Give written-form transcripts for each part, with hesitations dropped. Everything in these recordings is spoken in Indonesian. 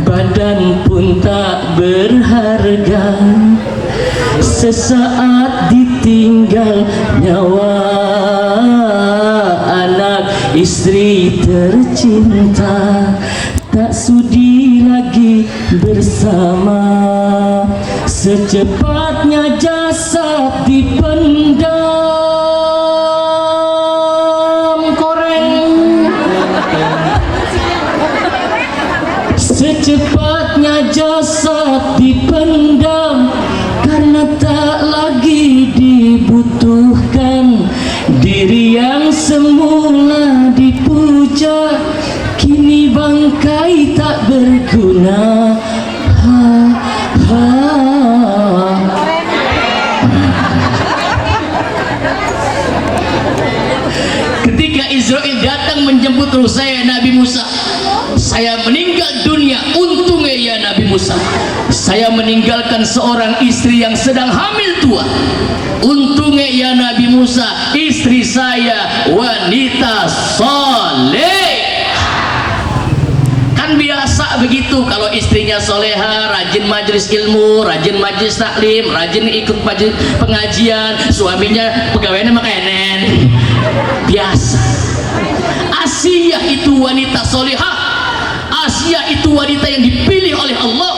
badan pun tak berharga, sesaat ditinggal nyawa, anak istri tercinta tak sudi lagi bersama, secepatnya jasad dipendam koreng, secepatnya jasad dipendam karena tak lagi dibutuhkan. Diri yang semula dipuja kini bangkai tak berguna. Ha, ha. Ketika Israel datang menjemput roh saya Nabi Musa, saya meninggal dunia. Untungnya ya Nabi Musa, saya meninggalkan seorang istri yang sedang hamil tua. Untungnya ya Nabi Musa, istri saya wanita soleh. Kan biasa begitu, kalau istrinya soleha, rajin majelis ilmu, rajin majelis taklim, rajin ikut majelis pengajian, suaminya pegawainya makanan biasa. Asia itu wanita soleha, Asia itu wanita yang dipilih oleh Allah.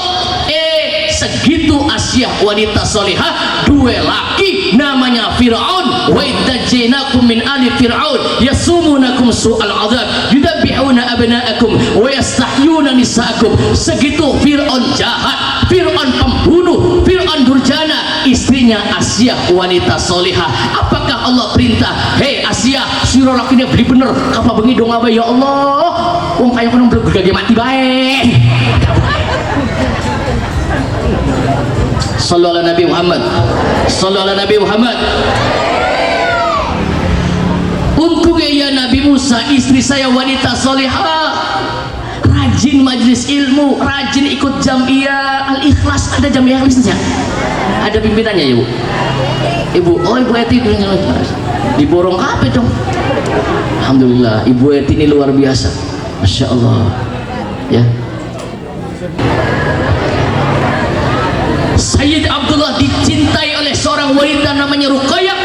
Segitu Asia wanita soleha, dua laki namanya Fir'aun. Wa idzainakum min ali Fir'aun yasumunakum su'al azab yudabbihuna abna'akum wa yastahyuna nisa'akum. Segitu Fir'aun jahat, Fir'aun pembunuh, Fir'aun durjana. Istrinya Asia wanita soleha. Apakah Allah perintah, hei Asia, suruh lakinya beli bener apa bengi dong apa ya Allah, wong kaya kono bergage mati bae. Sallallahu Nabi Muhammad, sallallahu Nabi Muhammad. Untungnya ya Nabi Musa, istri saya wanita solehah, rajin majelis ilmu, rajin ikut jamiah Al-Ikhlas. Ada jamiah Al-Ikhlas? Ada pimpinannya ya Bu? Ibu, oh Ibu Eti diborong apa dong? Alhamdulillah, Ibu Eti ini luar biasa, Masya Allah ya. Sayyid Abdullah dicintai oleh seorang wanita namanya Ruqayyah,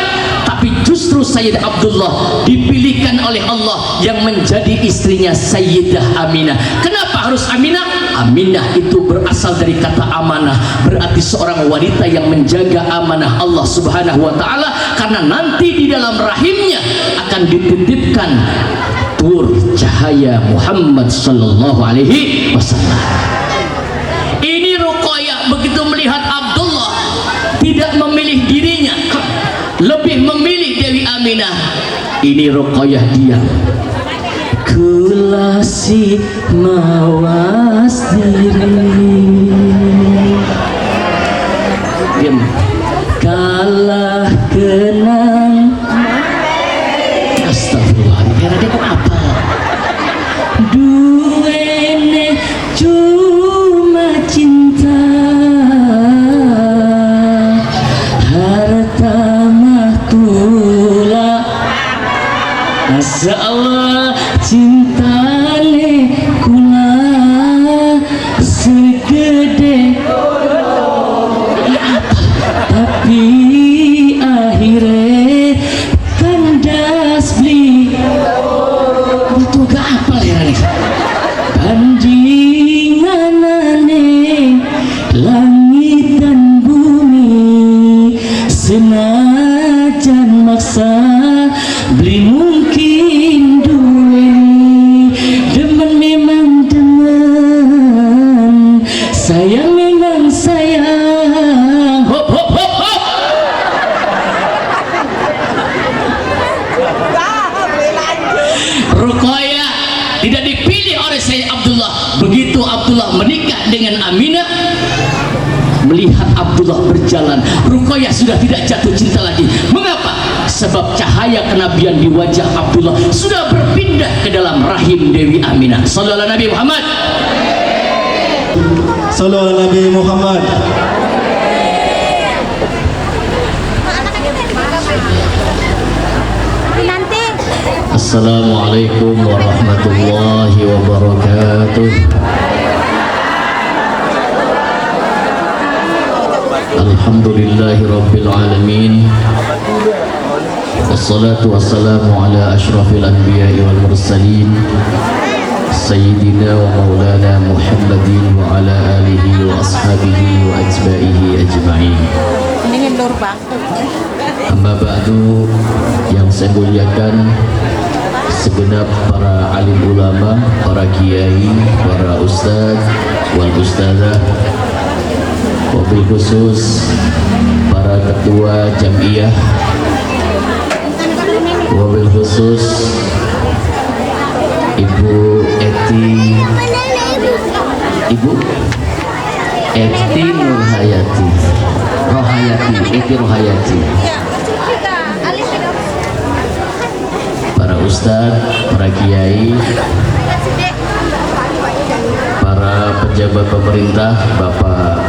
tapi justru Sayyid Abdullah dipilihkan oleh Allah yang menjadi istrinya Sayyidah Aminah. Kenapa harus Aminah? Aminah itu berasal dari kata amanah, berarti seorang wanita yang menjaga amanah Allah Subhanahu wa taala, karena nanti di dalam rahimnya akan dititipkan nur cahaya Muhammad sallallahu alaihi wasallam. Ini Ruqayyah begitu melihat Abdullah tidak memilih dirinya, lebih memilih Dewi Aminah. Ini Ruqayyah diam. Kulasi mawas diri, diam. Kalah kenang. Astagfirullah, kira dia kok apa? Duene cuma cinta, harta mahkula. Asa Allah cintane kula segede tapi akhirnya kandas beli. Betul gak apa ya nih? Bandinganane langit dan bumi, senajan maksa beli mungkin duweni. Demen memang demen, sayang memang sayang. Hop hop hop hop. Ruqayyah tidak dipilih oleh Sayyid Abdullah. Begitu Abdullah menikah dengan Aminah, melihat Abdullah berjalan, Ruqayyah sudah tidak jatuh cinta lagi. Mengapa? Sebab cahaya kenabian di wajah Abdullah sudah berpindah ke dalam rahim Dewi Aminah. Sallallahu Nabi Muhammad, sallallahu Nabi Muhammad. Assalamualaikum warahmatullahi wabarakatuh. Alhamdulillahi Rabbil Alamin. Wassalatu wassalamu ala ashrafil anbiya'i wal mursalin Sayyidina wa maulana Muhammadin wa ala alihi wa ashabihi wa atba'ihi ajma'in. Amma ba'du, yang saya muliakan segenap para alim ulama, para kiai, para ustaz wal ustazah, wabil khusus para ketua jamiah, wabil khusus Ibu Eti Nurhayati Eti Rohayati, para ustadz, para kiai, para pejabat pemerintah, bapak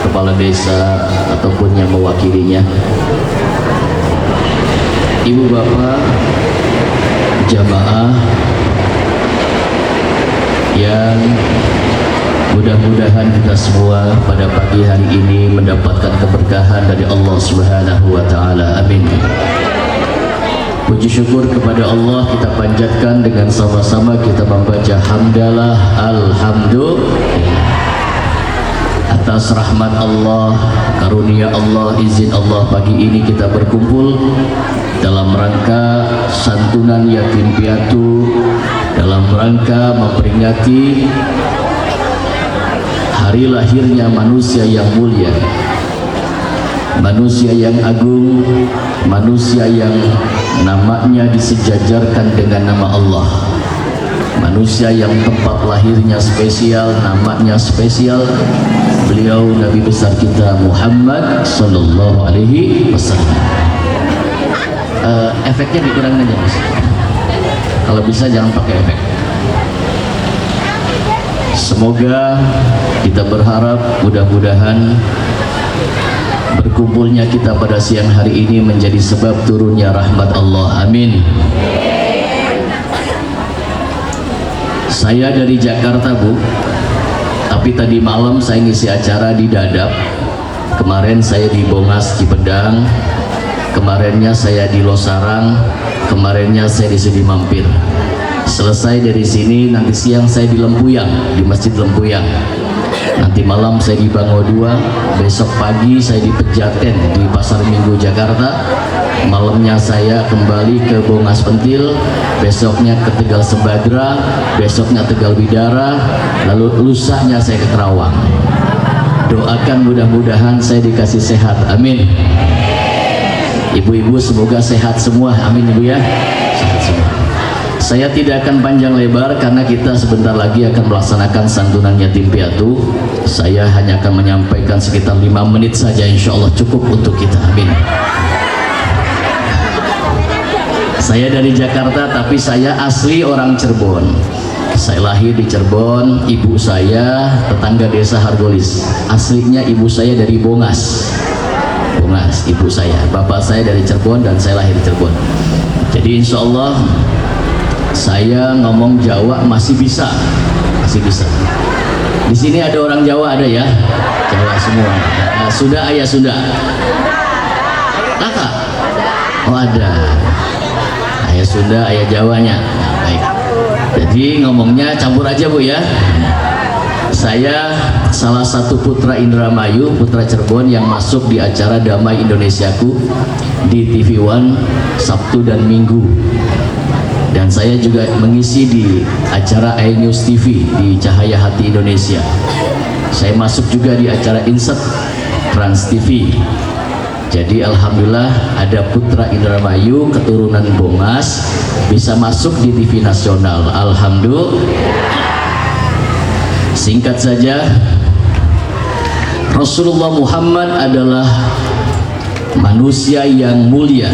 kepala desa ataupun yang mewakilinya, ibu bapak, jamaah yang mudah-mudahan kita semua pada pagi hari ini mendapatkan keberkahan dari Allah Subhanahu wa taala. Amin. Puji syukur kepada Allah kita panjatkan dengan sama-sama kita membaca hamdalah alhamdulillah atas rahmat Allah, karunia Allah, izin Allah. Pagi ini kita berkumpul dalam rangka santunan yatim piatu, dalam rangka memperingati hari lahirnya manusia yang mulia, manusia yang agung, manusia yang namanya disejajarkan dengan nama Allah, manusia yang tempat lahirnya spesial, namanya spesial, beliau Nabi besar kita Muhammad Sallallahu Alaihi Wasallam. Efeknya dikurangin aja mas, kalau bisa jangan pakai efek. Semoga kita berharap mudah-mudahan berkumpulnya kita pada siang hari ini menjadi sebab turunnya rahmat Allah. Amin. Saya dari Jakarta Bu, tapi tadi malam saya ngisi acara di Dadap. Kemarin saya di Bongas Cipedang, kemarinnya saya di Losarang, kemarinnya saya di Sidi Mampir. Selesai dari sini nanti siang saya di Lempuyang, di Masjid Lempuyang. Nanti malam saya di Bango 2, besok pagi saya di Pejaten di Pasar Minggu Jakarta. Malamnya saya kembali ke Bongas Pentil, besoknya ke Tegal Sembadra, besoknya Tegal Bidara, lalu lusanya saya ke Kerawang. Doakan mudah-mudahan saya dikasih sehat, amin. Ibu-ibu semoga sehat semua, amin ibu ya, sehat semua. Saya tidak akan panjang lebar karena kita sebentar lagi akan melaksanakan santunan yatim piatu. Saya hanya akan menyampaikan sekitar 5 menit saja, insya Allah cukup untuk kita, amin. Saya dari Jakarta tapi saya asli orang Cirebon. Saya lahir di Cirebon, ibu saya tetangga desa Hargolis. Aslinya ibu saya dari Bongas, ibu saya. Bapak saya dari Cirebon dan saya lahir di Cirebon. Jadi insya Allah saya ngomong Jawa masih bisa. Di sini ada orang Jawa, ada ya? Jawa semua. Nah, sudah ayah sudah. Kakak? Oh ada. Ayah Sunda, ayah Jawanya. Baik. Jadi ngomongnya campur aja Bu ya. Saya salah satu putra Indramayu, putra Cirebon yang masuk di acara Damai Indonesiaku di TV One Sabtu dan Minggu. Dan saya juga mengisi di acara iNews TV di Cahaya Hati Indonesia. Saya masuk juga di acara Insert Trans TV. Jadi alhamdulillah ada putra Indramayu keturunan Bongas bisa masuk di TV nasional. Alhamdulillah. Singkat saja, Rasulullah Muhammad adalah manusia yang mulia.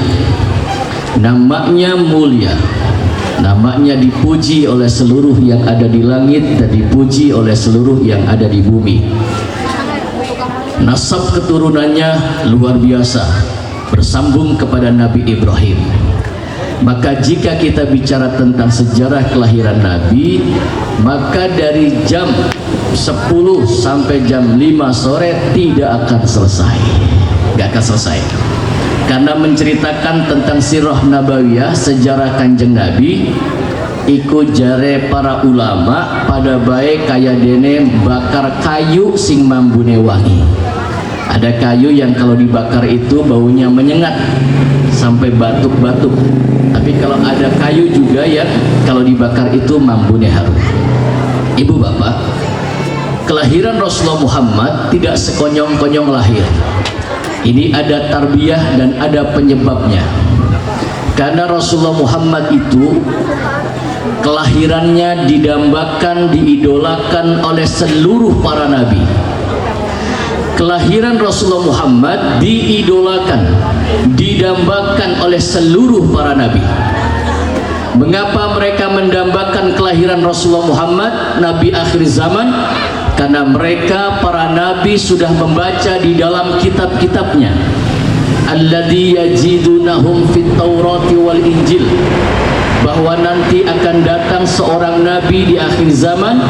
Namanya mulia. Namanya dipuji oleh seluruh yang ada di langit dan dipuji oleh seluruh yang ada di bumi. Nasab keturunannya luar biasa, bersambung kepada Nabi Ibrahim. Maka jika kita bicara tentang sejarah kelahiran Nabi, maka dari jam 10 sampai jam 5 sore tidak akan selesai. gak akan selesai, karena menceritakan tentang sirah nabawiyah, sejarah kanjeng Nabi. Iku jare para ulama pada baik kaya dene bakar kayu sing mambune wangi. Ada kayu yang kalau dibakar itu baunya menyengat sampai batuk-batuk, tapi kalau ada kayu juga yang kalau dibakar itu mambune harum. Ibu bapak, kelahiran Rasulullah Muhammad tidak sekonyong-konyong lahir. Ini ada tarbiyah dan ada penyebabnya. Karena Rasulullah Muhammad itu kelahirannya didambakan, diidolakan oleh seluruh para nabi. Kelahiran Rasulullah Muhammad diidolakan, didambakan oleh seluruh para nabi. Mengapa mereka mendambakan kelahiran Rasulullah Muhammad, nabi akhir zaman? Karena mereka para nabi sudah membaca di dalam kitab-kitabnya, alladzi yajidunahum fit Taurati wal Injil, bahwa nanti akan datang seorang nabi di akhir zaman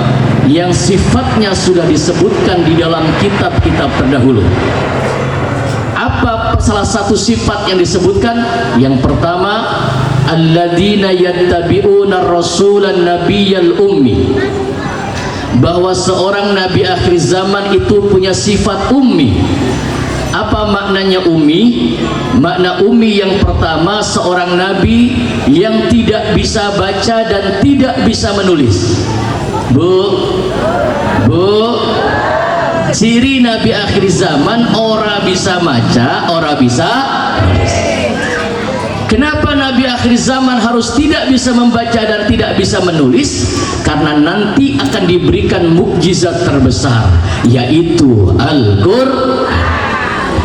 yang sifatnya sudah disebutkan di dalam kitab-kitab terdahulu. Apa salah satu sifat yang disebutkan? Yang pertama, alladzina yattabi'una rasulan nabiyyal ummi, bahwa seorang nabi akhir zaman itu punya sifat ummi. Apa maknanya ummi? Makna ummi yang pertama, seorang nabi yang tidak bisa baca dan tidak bisa menulis. Bu, ciri nabi akhir zaman ora bisa baca, ora bisa menulis. Kenapa nabi akhir zaman harus tidak bisa membaca dan tidak bisa menulis? Karena nanti akan diberikan mukjizat terbesar, yaitu Al-Qur'an.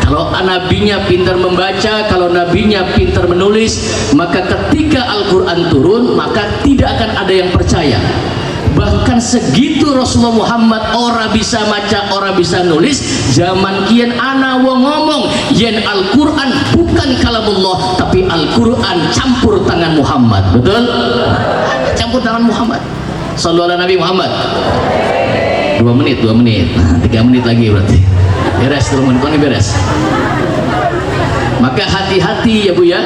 Kalau nabinya pintar membaca, kalau nabinya pintar menulis, maka ketika Al-Quran turun, maka tidak akan ada yang percaya. Bahkan segitu Rasulullah Muhammad ora bisa baca, ora bisa nulis, zaman kian ana wong ngomong yen Al-Quran bukan kalamullah, tapi Al-Quran campur tangan Muhammad. Betul? Campur tangan Muhammad. Sallu ala Nabi Muhammad. 2 menit, nah, 3 menit lagi berarti beres, turun ini beres. Maka hati-hati ya Bu ya,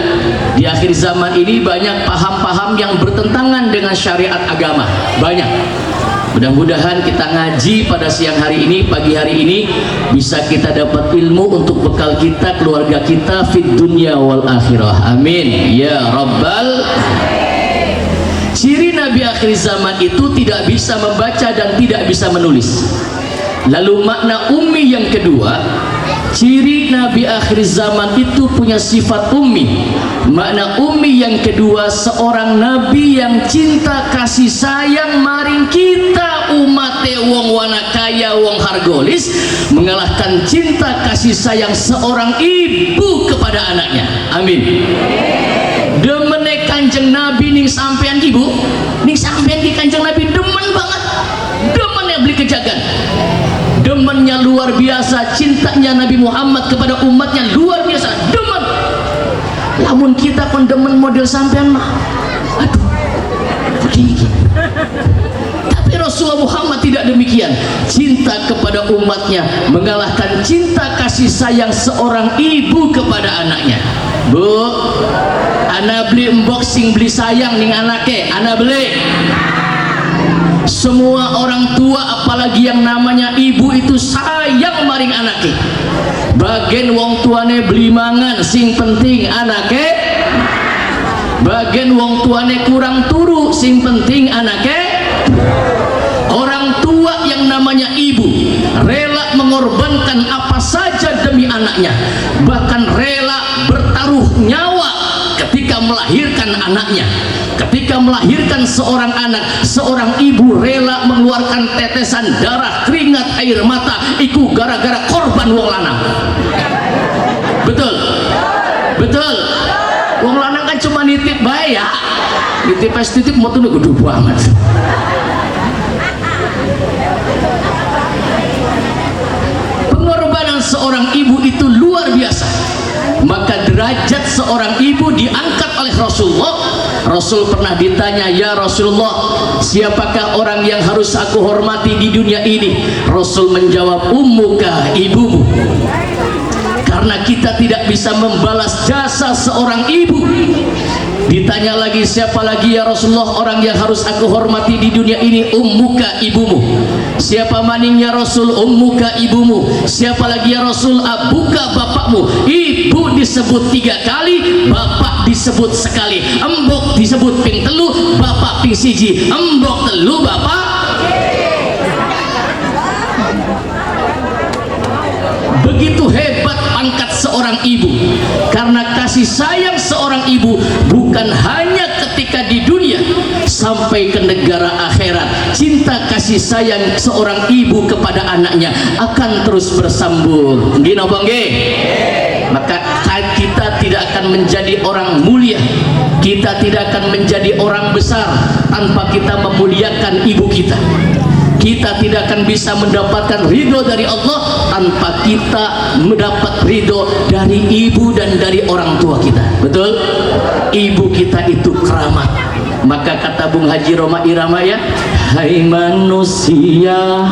di akhir zaman ini banyak paham-paham yang bertentangan dengan syariat agama, banyak. Mudah-mudahan kita ngaji pada siang hari ini, pagi hari ini, bisa kita dapat ilmu untuk bekal kita, keluarga kita, fid dunya wal akhirah, amin ya rabbal. Ciri nabi akhir zaman itu tidak bisa membaca dan tidak bisa menulis. Lalu makna ummi yang kedua, ciri nabi akhir zaman itu punya sifat ummi. Makna ummi yang kedua, seorang nabi yang cinta kasih sayang maring kita umat wong wanakaya wong hargolis, mengalahkan cinta kasih sayang seorang ibu kepada anaknya. Amin. Demene kanjeng nabi ning sampean ibu, ning sampean di kanjeng nabi demen banget, demennya beli kejagan, demennya luar biasa, cintanya Nabi Muhammad kepada umatnya luar biasa, demen. Lamun kita pun demen model sampean mah, aduh, begini. Tapi Rasulullah Muhammad tidak demikian, cinta kepada umatnya mengalahkan cinta kasih sayang seorang ibu kepada anaknya. Bu, ana beli unboxing, beli sayang ning anake, ana beli. Semua orang tua apalagi yang namanya ibu itu sayang maring anake. Bagian wong tuane beli mangan, sing penting anake. Bagian wong tuane kurang turu, sing penting anake. Orang tua yang namanya ibu rela mengorbankan apa saja demi anaknya, bahkan rela bertaruh nyawa ketika melahirkan anaknya. Ketika melahirkan seorang anak, seorang ibu rela mengeluarkan tetesan darah, keringat, air mata, iku gara-gara korban wong lanang. Betul? Betul? Wong lanang kan cuma nitip bae ya, nitip pas titip mau tuh gede banget. Pengorbanan seorang ibu itu luar biasa. Maka derajat seorang ibu diangkat oleh Rasulullah. Rasul pernah ditanya, ya Rasulullah, siapakah orang yang harus aku hormati di dunia ini? Rasul menjawab, ummuka, ibumu. karena kita tidak bisa membalas jasa seorang ibu. Ditanya lagi, siapa lagi ya Rasulullah orang yang harus aku hormati di dunia ini? Ummuka, ibumu. Siapa maning ya Rasul? Ummuka, ibumu. Siapa lagi ya Rasul? Abuka, bapakmu. Ibu disebut 3 kali, bapak disebut sekali. Embok disebut ping telu, bapak ping siji. Embok telu, bapak. Begitu hebat pangkat seorang ibu, karena kasih sayang seorang ibu bukan hanya ketika di dunia, sampai ke negara akhirat. Cinta kasih sayang seorang ibu kepada anaknya akan terus bersambung. Nggih napa nggih? Maka kita tidak akan menjadi orang mulia, kita tidak akan menjadi orang besar tanpa kita memuliakan ibu kita. Kita tidak akan bisa mendapatkan ridho dari Allah tanpa kita mendapat ridho dari ibu dan dari orang tua kita. Betul? Ibu kita itu keramat. Maka kata Bung Haji Roma Irama ya, hai manusia,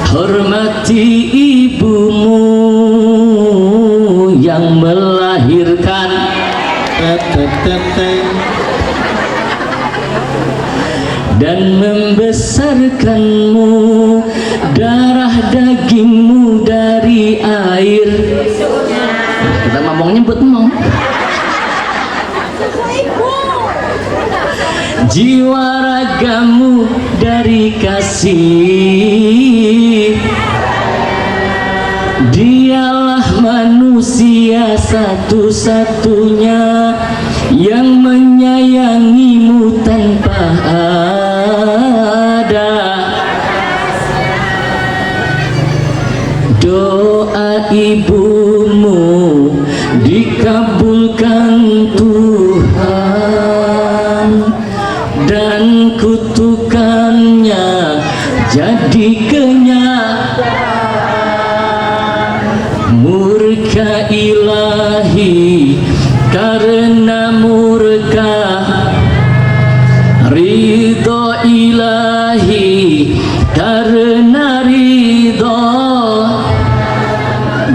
hormati ibumu yang melahirkan dan membesarkanmu, darah dagingmu dari air. Kita ngomongnya buat mau. Jiwa ragamu dari kasih. Dialah manusia satu-satunya yang menyayangimu tanpa ada. Doa ibumu dikabulkan Tuhan dan kutukannya jadi kenyataan. Murka ilahi karena murka, ridho ilahi karena ridho.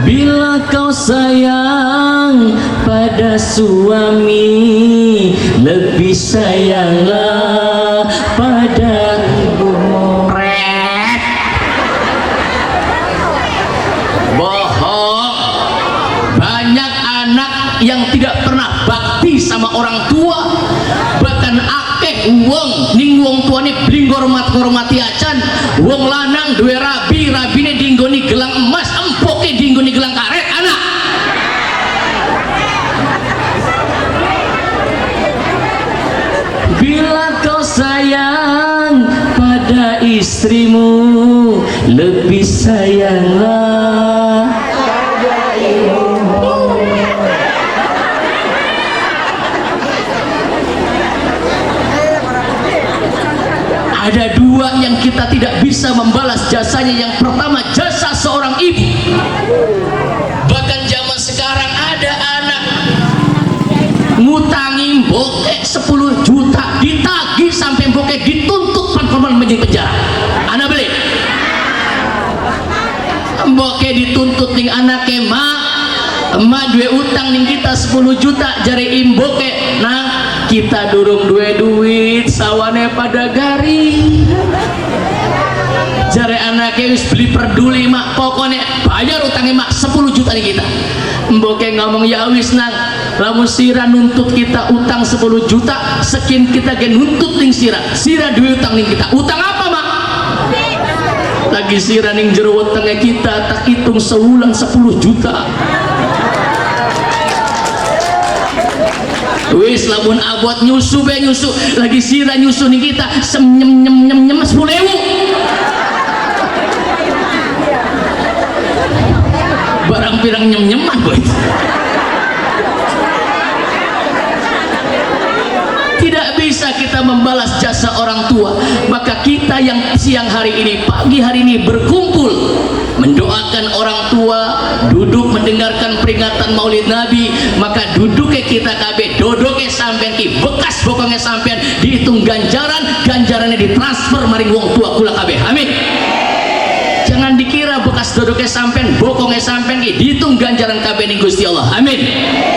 Bila kau sayang pada suami, lebih sayanglah pada ibumu. Bohong. Banyak anak yang tidak pernah bakti sama orang tua, bahkan akeh wong ning wong tuane bling hormati acan. Wong lanang duwe rabi, rabine dinggoni gelang emas, empoke dinggoni gelang karet. Anak bila kau sayang pada istrimu, lebih sayanglah pada ibumu. Ada 2 yang kita tidak bisa membalas jasanya. Yang pertama, jasa seorang ibu. Bahkan zaman sekarang ada anak ngutangi bokeh 10 juta, ditagih sampai bokeh dituntut panforman penjara. Anak beli bokeh dituntut ning anake, emak duwe utang ning kita 10 juta jare imboke. Nah, kita durung duwe duit, sawane pada garing. Jare anake wis beli peduli, mak pokoknya bayar utangnya mak 10 juta nih kita. Mboke ngomong ya wis nang, lamun sira nuntut kita utang 10 juta, sekian kita gen nuntut ning sira duwe utang ning kita. Utang apa mak? Lagi sira ning jero wetenge kita tak hitung sewulan 10 juta. Wis lamun abot nyusu be nyusu, lagi sira nyusu nih kita senyem nyem 10.000. Barang pirang nyem-nyeman boy. Tidak bisa kita membalas jasa orang tua. Maka kita yang siang hari ini, pagi hari ini berkumpul mendoakan orang tua, duduk mendengarkan peringatan Maulid Nabi, maka duduknya kita kabeh, dodoknya sampean ki, bekas bokongnya sampean dihitung ganjarannya ditransfer maring wong tua kula kabeh. Amin. Jangan dikira sedekah sampean, bokongnya sampean ki dihitung ganjaran kabeh ning Gusti Allah. Amin.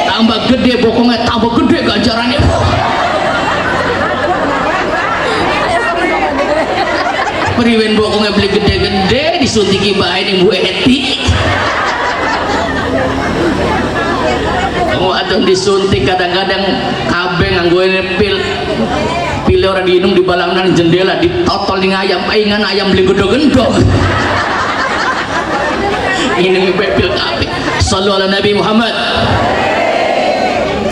Tambah gede bokongnya, tambah gede ganjarannya. Periwen bokongnya beli gede-gede disuntik bae ning Bu Eti. Kamu adon disuntik kadang-kadang kabeh nganggo pil orang diinum di balangan jendela ditotol ning ayam paingan ayam beli gede-gede. Ini pil kabeh. Sallu ala Nabi Muhammad.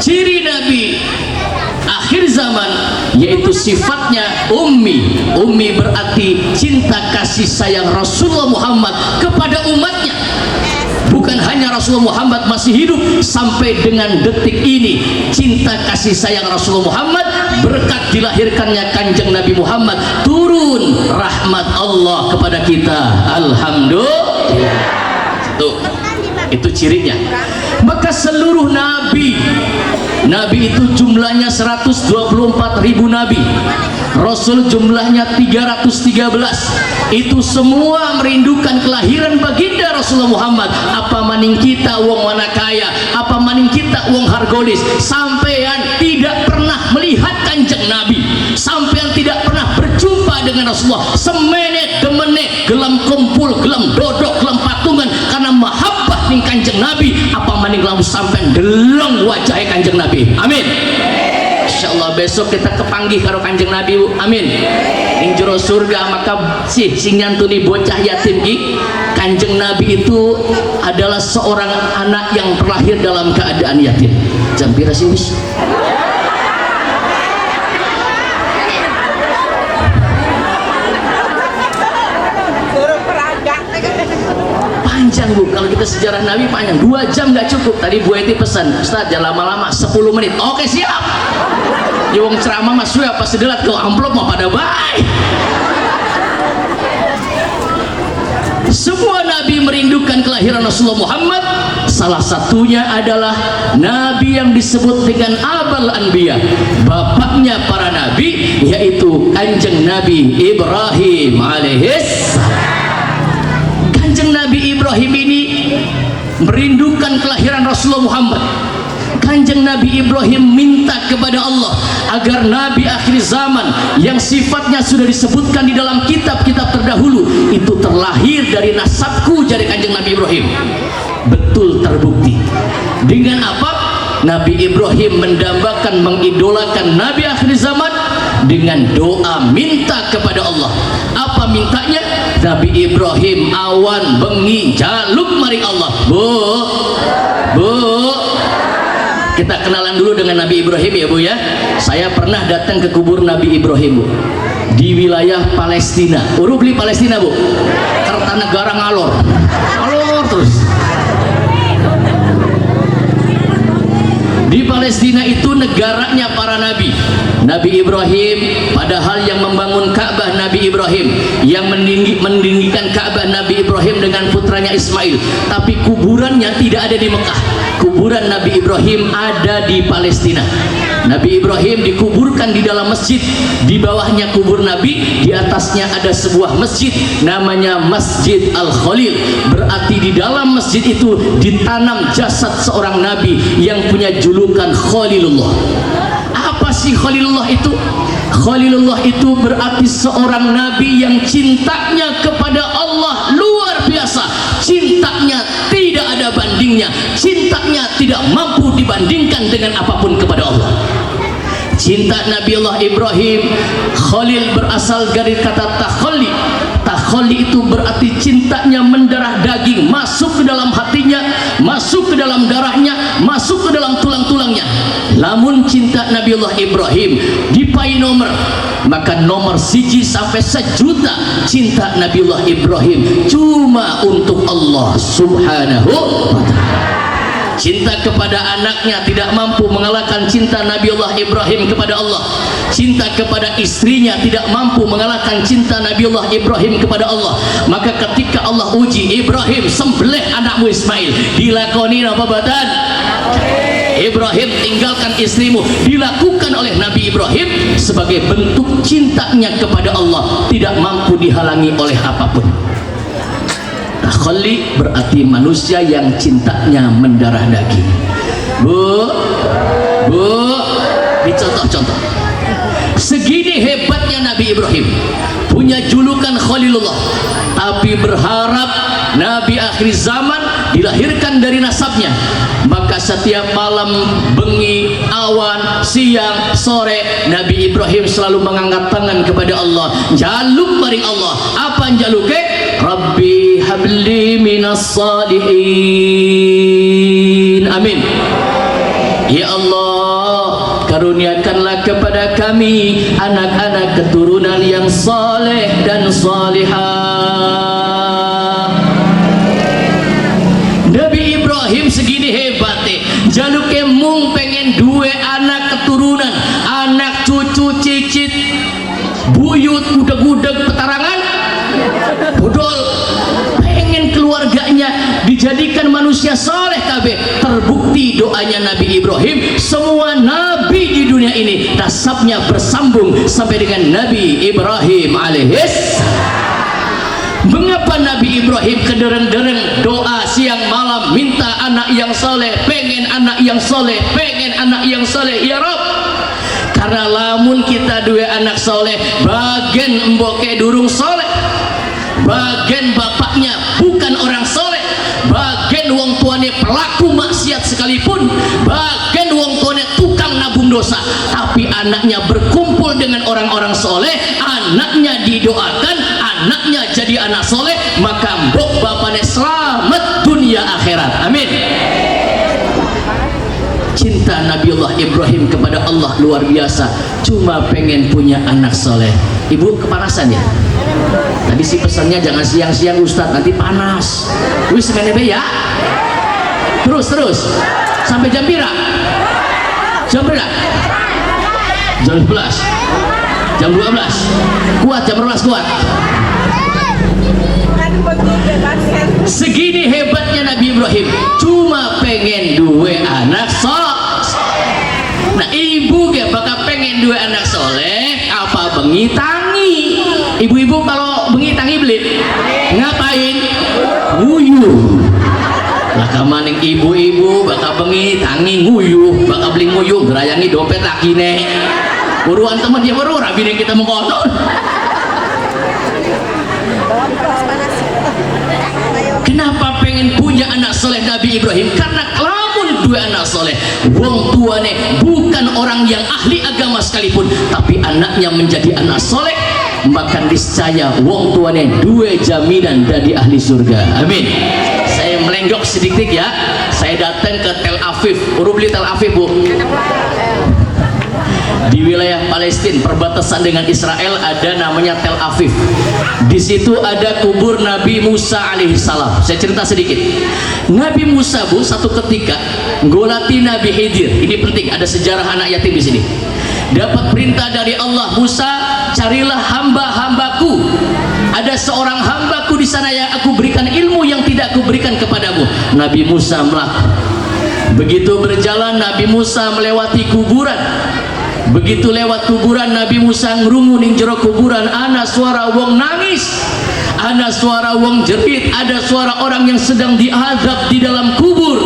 Ciri Nabi akhir zaman yaitu sifatnya ummi berarti cinta kasih sayang Rasulullah Muhammad kepada umatnya. Bukan hanya Rasulullah Muhammad masih hidup, sampai dengan detik ini cinta kasih sayang Rasulullah Muhammad berkat dilahirkannya Kanjeng Nabi Muhammad, turun rahmat Allah kepada kita. Alhamdulillah. Itu cirinya. Maka seluruh nabi itu jumlahnya 124.000 nabi, Rasul jumlahnya 313. Itu semua merindukan kelahiran baginda Rasulullah Muhammad. Apa maning kita wong mana kaya, apa maning kita wong hargolis, sampean tidak pernah melihat Kanjeng Nabi, sampean tidak pernah berjumpa dengan Rasulullah, semene demene gelam kumpul, gelam dodok, gelam patungan karena mahabbah ning Kanjeng Nabi. Apa maning lamun sampean deleng wajahnya Kanjeng Nabi. Amin. Insyaallah besok kita kepanggih karo Kanjeng Nabi. Amin. Ing jero surga maka sing nyantuni bocah yatim ki, Kanjeng Nabi itu adalah seorang anak yang terlahir dalam keadaan yatim. Jam pira sih wis? Panjang Bu, kalau kita sejarah Nabi panjang, 2 jam nggak cukup. Tadi Bu Eti pesan, Ustaz jangan lama-lama, 10 menit. Oke siap. Ya wong ceramah mas suwe apa sedelat ke amplop mau pada baik. Semua Nabi merindukan kelahiran Rasulullah Muhammad. Salah satunya adalah Nabi yang disebut dengan Abul Anbiya, bapaknya para Nabi, yaitu Kanjeng Nabi Ibrahim alaihis. Kanjeng Nabi Ibrahim ini merindukan kelahiran Rasulullah Muhammad. Kanjeng Nabi Ibrahim minta kepada Allah agar Nabi akhir zaman yang sifatnya sudah disebutkan di dalam kitab-kitab terdahulu itu terlahir dari nasabku, dari Kanjeng Nabi Ibrahim. Betul terbukti. Dengan apa? Nabi Ibrahim mendambakan, mengidolakan Nabi akhir zaman dengan doa minta kepada Allah. Apa mintanya? Nabi Ibrahim awan bengi jaluk mari Allah. Bu, kita kenalan dulu dengan Nabi Ibrahim ya Bu ya. Saya pernah datang ke kubur Nabi Ibrahim Bu, di wilayah Palestina. Urus beli Palestina Bu, Kertanegara ngalor terus. Di Palestina itu negaranya para nabi. Nabi Ibrahim, padahal yang membangun Ka'bah Nabi Ibrahim, yang meninggikan Ka'bah Nabi Ibrahim dengan putranya Ismail. Tapi kuburannya tidak ada di Mekah. Kuburan Nabi Ibrahim ada di Palestina. Nabi Ibrahim dikuburkan di dalam masjid, di bawahnya kubur Nabi, di atasnya ada sebuah masjid namanya Masjid Al-Khalil. Berarti di dalam masjid itu ditanam jasad seorang nabi yang punya julukan Khalilullah. Apa sih Khalilullah itu? Khalilullah itu berarti seorang nabi yang cintanya kepada Allah luar biasa. Cintanya tidak ada bandingnya, cintanya tidak mampu dibandingkan dengan apapun kepada Allah. Cinta Nabiullah Ibrahim, Khalil berasal dari kata takhalli. Takhalli itu berarti cintanya mendarah daging, masuk ke dalam hatinya, masuk ke dalam darahnya, masuk ke dalam tulang-tulangnya. Namun cinta Nabiullah Ibrahim dipai nomor, maka nomor 1 sampai 1.000.000 cinta Nabiullah Ibrahim cuma untuk Allah Subhanahu wa ta'ala. Cinta kepada anaknya tidak mampu mengalahkan cinta Nabiullah Ibrahim kepada Allah. Cinta kepada istrinya tidak mampu mengalahkan cinta Nabiullah Ibrahim kepada Allah. Maka ketika Allah uji Ibrahim, sembelih anakmu Ismail, dilakoni apa badan? Ibrahim, tinggalkan istrimu, dilakukan oleh Nabi Ibrahim sebagai bentuk cintanya kepada Allah, tidak mampu dihalangi oleh apapun. Takhalli berarti manusia yang cintanya mendarah daging. Bu, dicontoh-contoh. Segini hebatnya Nabi Ibrahim, punya julukan Khalilullah, tapi berharap Nabi akhir zaman dilahirkan dari nasabnya. Maka setiap malam, bengi, awan, siang, sore, Nabi Ibrahim selalu mengangkat tangan kepada Allah, jaluk maring Allah. Apa jaluke? Rabbi habli minas salihin. Amin. Ya Allah, karuniakanlah kepada kami anak-anak keturunan yang saleh dan salihah. Nabi Ibrahim segini hebatnya, jaluke mung pengen dua anak keturunan, anak cucu cicit, buyut gudeg-gudeg petarangan, budol, pengen keluarganya dijadikan manusia saleh kabeh. Terbukti doanya Nabi Ibrahim, semua nabi di dunia ini nasabnya bersambung sampai dengan Nabi Ibrahim alaihis. Mengapa Nabi Ibrahim kedereng-dereng doa siang malam minta anak yang soleh, pengen anak yang soleh, pengen anak yang soleh, ya Rob? Karena lamun kita dua anak soleh, bagian emboke durung soleh, bagian bapaknya bukan orang soleh, bagian wong tuane pelaku maksiat sekalipun, bagian wong tuane tukang nabung dosa, tapi anaknya berkumpul dengan orang-orang soleh, anaknya didoakan, anaknya jadi anak soleh, maka mbok bapaknya selamat dunia akhirat. Amin. Cinta Nabiullah Ibrahim kepada Allah luar biasa, cuma pengen punya anak soleh. Ibu kepanasan ya? Tadi si pesannya jangan siang-siang Ustadz, nanti panas. Wis menebe ya. Terus sampai jam pira? Jam pira? Jam 11. Jam 12. Kuat jam 12 kuat. Segini hebatnya Nabi Ibrahim, cuma pengen dua anak soleh. Nah ibu ya bakal pengen dua anak soleh, apa bengi tangi? Ibu-ibu kalau bengi tangi beli ngapain? Nguyuh. Lah kamaning ibu-ibu bakal bengi tangi nguyuh, bakal beli nguyuh gerayangi dompet lagi nih. Uruan teman dia baru rabi yang kita mengkonon. Kenapa pengen punya anak soleh Nabi Ibrahim? Karena kelamun dua anak soleh, wong tuane bukan orang yang ahli agama sekalipun, tapi anaknya menjadi anak soleh, maka niscaya wong tuane dua jaminan dari ahli surga. Amin. Saya melenggok sedikit ya. Saya datang ke Tel Aviv. Beli Tel Aviv bu. Di wilayah Palestina perbatasan dengan Israel ada namanya Tel Aviv. Di situ ada kubur Nabi Musa alaihissalam. Saya cerita sedikit. Nabi Musa bu satu ketika golati Nabi Khidir. Ini penting, ada sejarah anak yatim di sini. Dapat perintah dari Allah, Musa carilah hamba-hambaku. Ada seorang hambaku di sana yang aku berikan ilmu yang tidak aku berikan kepadamu. Nabi Musa melakukan. Begitu berjalan Nabi Musa melewati kuburan. Begitu lewat kuburan Nabi Musa ngerungu ning jero kuburan, ana suara wong nangis, ana suara wong jerit, ada suara orang yang sedang diazab di dalam kubur.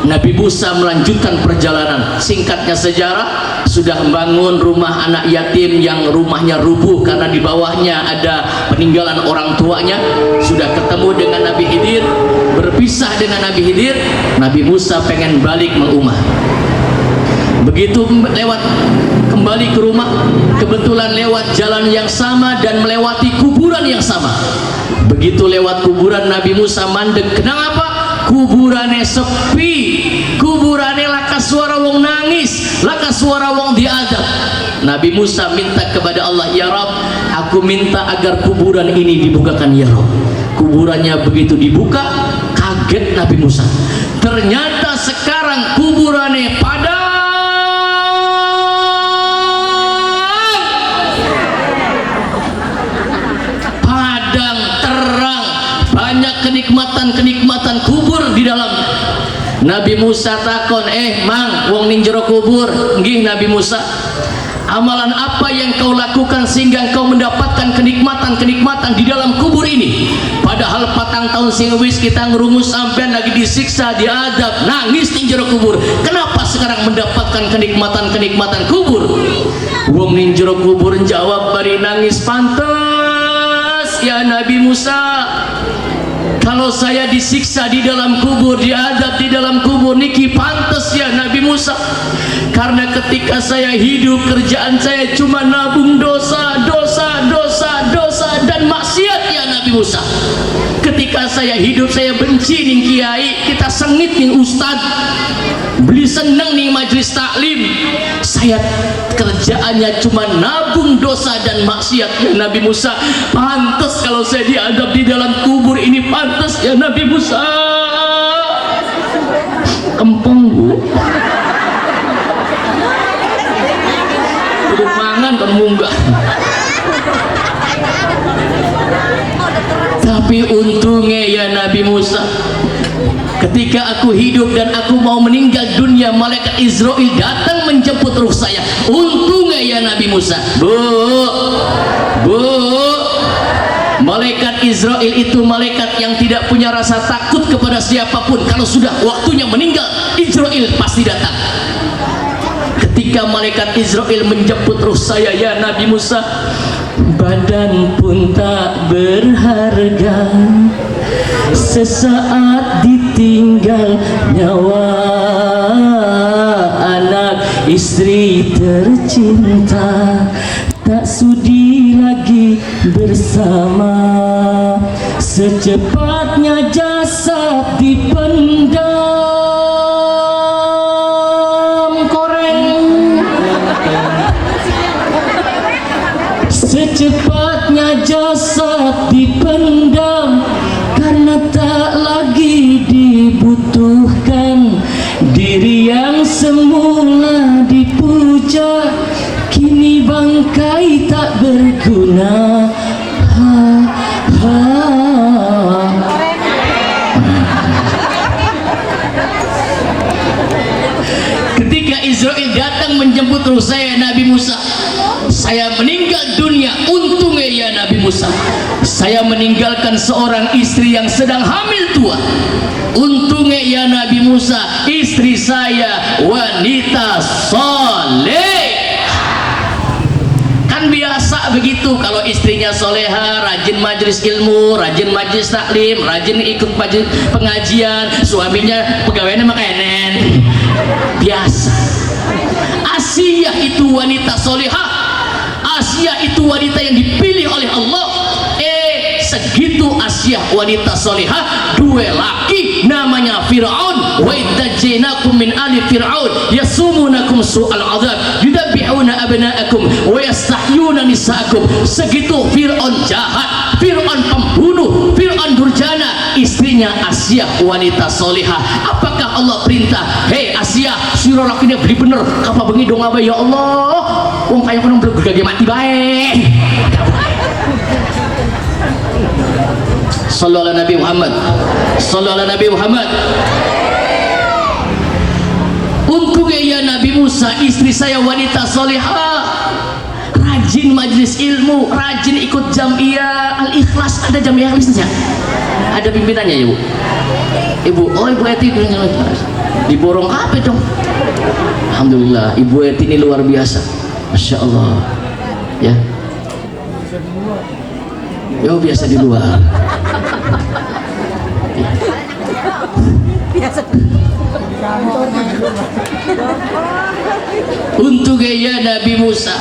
Nabi Musa melanjutkan perjalanan. Singkatnya sejarah, sudah membangun rumah anak yatim yang rumahnya rubuh karena di bawahnya ada peninggalan orang tuanya. Sudah ketemu dengan Nabi Khidir, berpisah dengan Nabi Khidir. Nabi Musa pengen balik mengumah. Begitu lewat kembali ke rumah, kebetulan lewat jalan yang sama dan melewati kuburan yang sama. Begitu lewat kuburan Nabi Musa mandek. Kenapa? Kuburannya sepi, kuburannya lakas suara wong nangis, lakas suara wong diadab. Nabi Musa minta kepada Allah, ya Rabb, aku minta agar kuburan ini dibukakan ya Rabb. Kuburannya begitu dibuka, kaget Nabi Musa. Ternyata sekarang kuburannya padam. Kenikmatan kubur di dalamnya. Nabi Musa takon, mang wong ning jero kubur. Nggih Nabi Musa, amalan apa yang kau lakukan sehingga kau mendapatkan kenikmatan di dalam kubur ini? Padahal patang sarang tahun singwis kita ngerumus sampean lagi disiksa, diadab, nangis di jero kubur. Kenapa sekarang mendapatkan kenikmatan kubur? Wong ning jero kubur jawab bari nangis, pantes ya Nabi Musa, kalau saya disiksa di dalam kubur, diadab di dalam kubur niki pantes ya Nabi Musa, karena ketika saya hidup kerjaan saya cuma nabung dosa dan maksiat ya Nabi Musa. Ketika saya hidup saya benci ning kiai, kita sengit ning ustad, beli seneng ning majelis taklim, saya kerjaannya cuma nabung dosa dan maksiat ya Nabi Musa. Pantes kalau saya diadab di dalam kubur ini, pantes ya Nabi Musa. Kempong bu, kudu mangan kan munggah. Tapi untungnya ya Nabi Musa, ketika aku hidup dan aku mau meninggal dunia, malaikat Israel datang menjemput ruh saya. Untungnya ya Nabi Musa, bu, malaikat Israel itu malaikat yang tidak punya rasa takut kepada siapapun. Kalau sudah waktunya meninggal, Israel pasti datang. Ketika malaikat Israel menjemput ruh saya ya Nabi Musa, badan pun tak berharga, sesaat ditinggal nyawa, anak istri tercinta tak sudi lagi bersama, secepatnya jasad dipendam koreng, secepatnya jasad dipendam, karena tak lagi dibutuhkan. Diri yang semula dipuja kini bangkai tak berguna. Ketika Israel datang menjemput ruh saya Nabi Musa, saya meninggal dunia. Untungnya ya Nabi Musa, saya meninggalkan seorang istri yang sedang hamil tua. Untungnya ya Nabi Musa, istri saya wanita soleh. Kan biasa begitu, kalau istrinya soleha, rajin majelis ilmu, rajin majelis taklim, rajin ikut pengajian, suaminya pegawainya makanan biasa. Asia itu wanita solehah, Asia itu wanita yang dipilih oleh Allah. Segitu Asia wanita solehah, dua laki namanya Fir'aun. Wa idzainakum min ali Fir'aun yasumunakum su'al azab yudabbihuna abna'akum wa yastahyuna nisa'akum. Segitu Fir'aun jahat, Fir'aun pembunuh, Fir'aun durjana. Istrinya Asia wanita solehah. Apakah Allah perintah, hei Asia, suruh lakinya beli bener apa bengi dong apa ya Allah, wong kaya kono belum gage mati bae. Sallallahu Nabi Muhammad, sallallahu Nabi Muhammad. Untungnya ya Nabi Musa, istri saya wanita solehah, rajin majelis ilmu, rajin ikut jamiah Al-Ikhlas. Ada jamiah Al-Ikhlasnya? Ada pimpinannya ya Bu? Ibu, oh Ibu Eti diborong apa dong? Alhamdulillah, Ibu Eti ini luar biasa, Masya Allah ya. Yo biasa di luar. Untungnya ya Nabi Musa,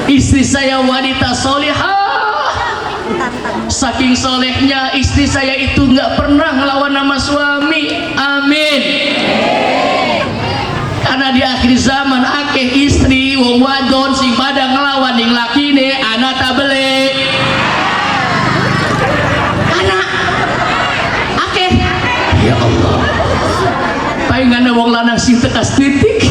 istri saya wanita solehah. Saking solehnya istri saya itu nggak pernah ngelawan nama suami. Amin. Karena di akhir zaman akeh istri wong wadon sing pada ngelawan ning lakine, anak tak beli. Ya Allah, palingan ada wong lanang sing tekas titik.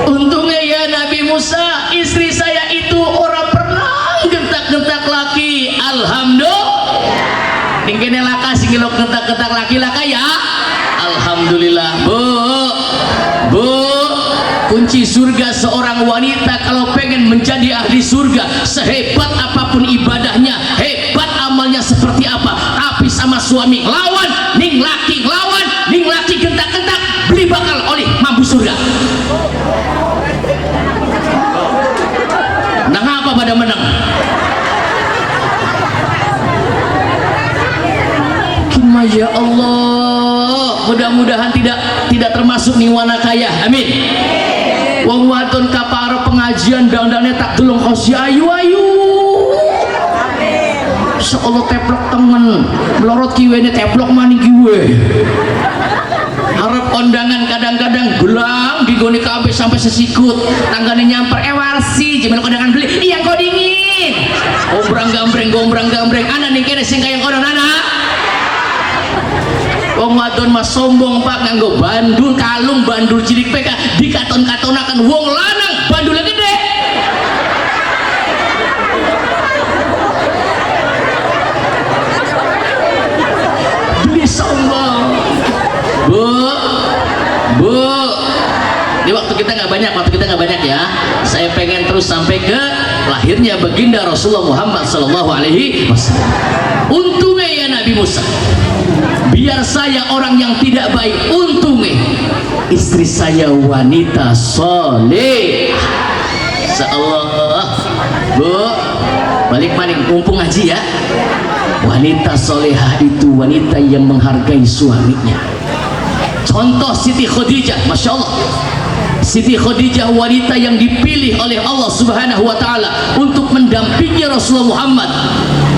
Untungnya ya Nabi Musa, istri saya itu orang pernah gentak-gentak laki. Alhamdulillah. Tingkene laka sing gentak-gentak laki laka ya. Alhamdulillah. Bu, kunci surga seorang wanita kalau pengen menjadi ahli surga, sehebat apapun ibadahnya, suami lawan, ning laki lawan, ning laki gentak-gentak, beli bakal oleh mampu surga. Nah apa pada menang? Ya Allah, mudah-mudahan tidak termasuk niwana kaya. Amin. Wong wadon kaparo pengajian dangdangnya tak delong kosi ayu-ayu. Insyaallah teplok temen, melorot kiwene teplok maning kiwe. Harap kondangan kadang-kadang gelang digone kabeh sampai sesikut. Tanggane nyamper warsi jemen kondangan beli. Iya kok dingin. Gombrang-gambreng ana ning kene sing kaya kono nana. Wong wadon mas sombong pak nganggo bandul kalung bandul cilik PK dikaton-katonakan wong lanang bandulnya gede. Beli sombong. Bu di waktu kita nggak banyak ya. Saya pengen terus sampai ke lahirnya baginda Rasulullah Muhammad sallallahu alaihi wasallam. Untungnya ya Nabi Musa, biar saya orang yang tidak baik, untungnya istri saya wanita soleh. Insyaallah. Bu, balik maning mumpung ngaji ya. Wanita solehah itu wanita yang menghargai suaminya. Contoh Siti Khadijah, Masya Allah. Siti Khadijah wanita yang dipilih oleh Allah Subhanahu wa Ta'ala untuk mendampingi Rasulullah Muhammad.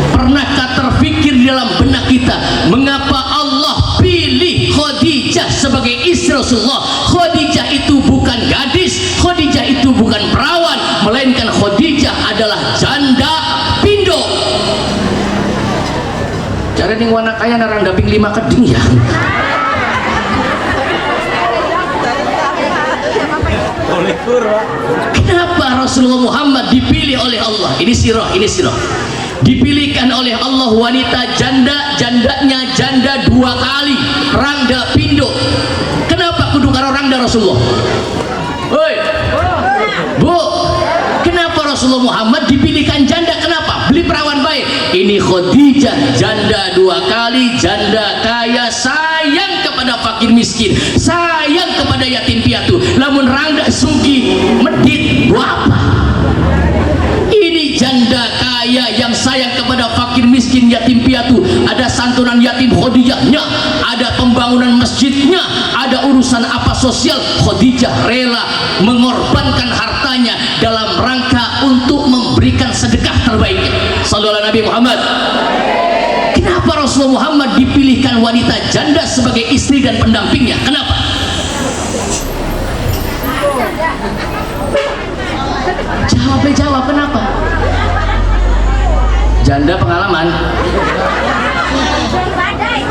Pernahkah terfikir di dalam benak kita mengapa Allah pilih Khadijah sebagai istri Rasulullah? Khadijah itu bukan gadis, Khadijah itu bukan perawan, melainkan Khadijah adalah janda pindo. Cara ning wana kaya narang daping 5 keding ya. Kenapa Rasulullah Muhammad dipilih oleh Allah? Ini sirah. Dipilihkan oleh Allah wanita jandanya janda 2 kali, rangda pindo. Kenapa kudu karo rangda Rasulullah? Hoi, Bu, kenapa Rasulullah Muhammad dipilihkan janda? Kenapa? Beli perawan baik. Ini Khadijah janda 2 kali, janda kaya, sayang kepada fakir miskin, sayang kepada yatim piatu. Lamun rangda sugi medit apa? Ini janda kaya yang sayang kepada fakir miskin yatim piatu. Ada santunan yatim Khadijahnya, ada pembangunan masjidnya, ada urusan apa sosial. Khadijah rela mengorbankan hartanya dalam rangka untuk memberikan sedekah terbaiknya. Sallallahu alaihi Nabi Muhammad. Kenapa Rasulullah Muhammad dipilihkan wanita janda sebagai istri dan pendampingnya? Kenapa? Jawab kenapa? Janda pengalaman.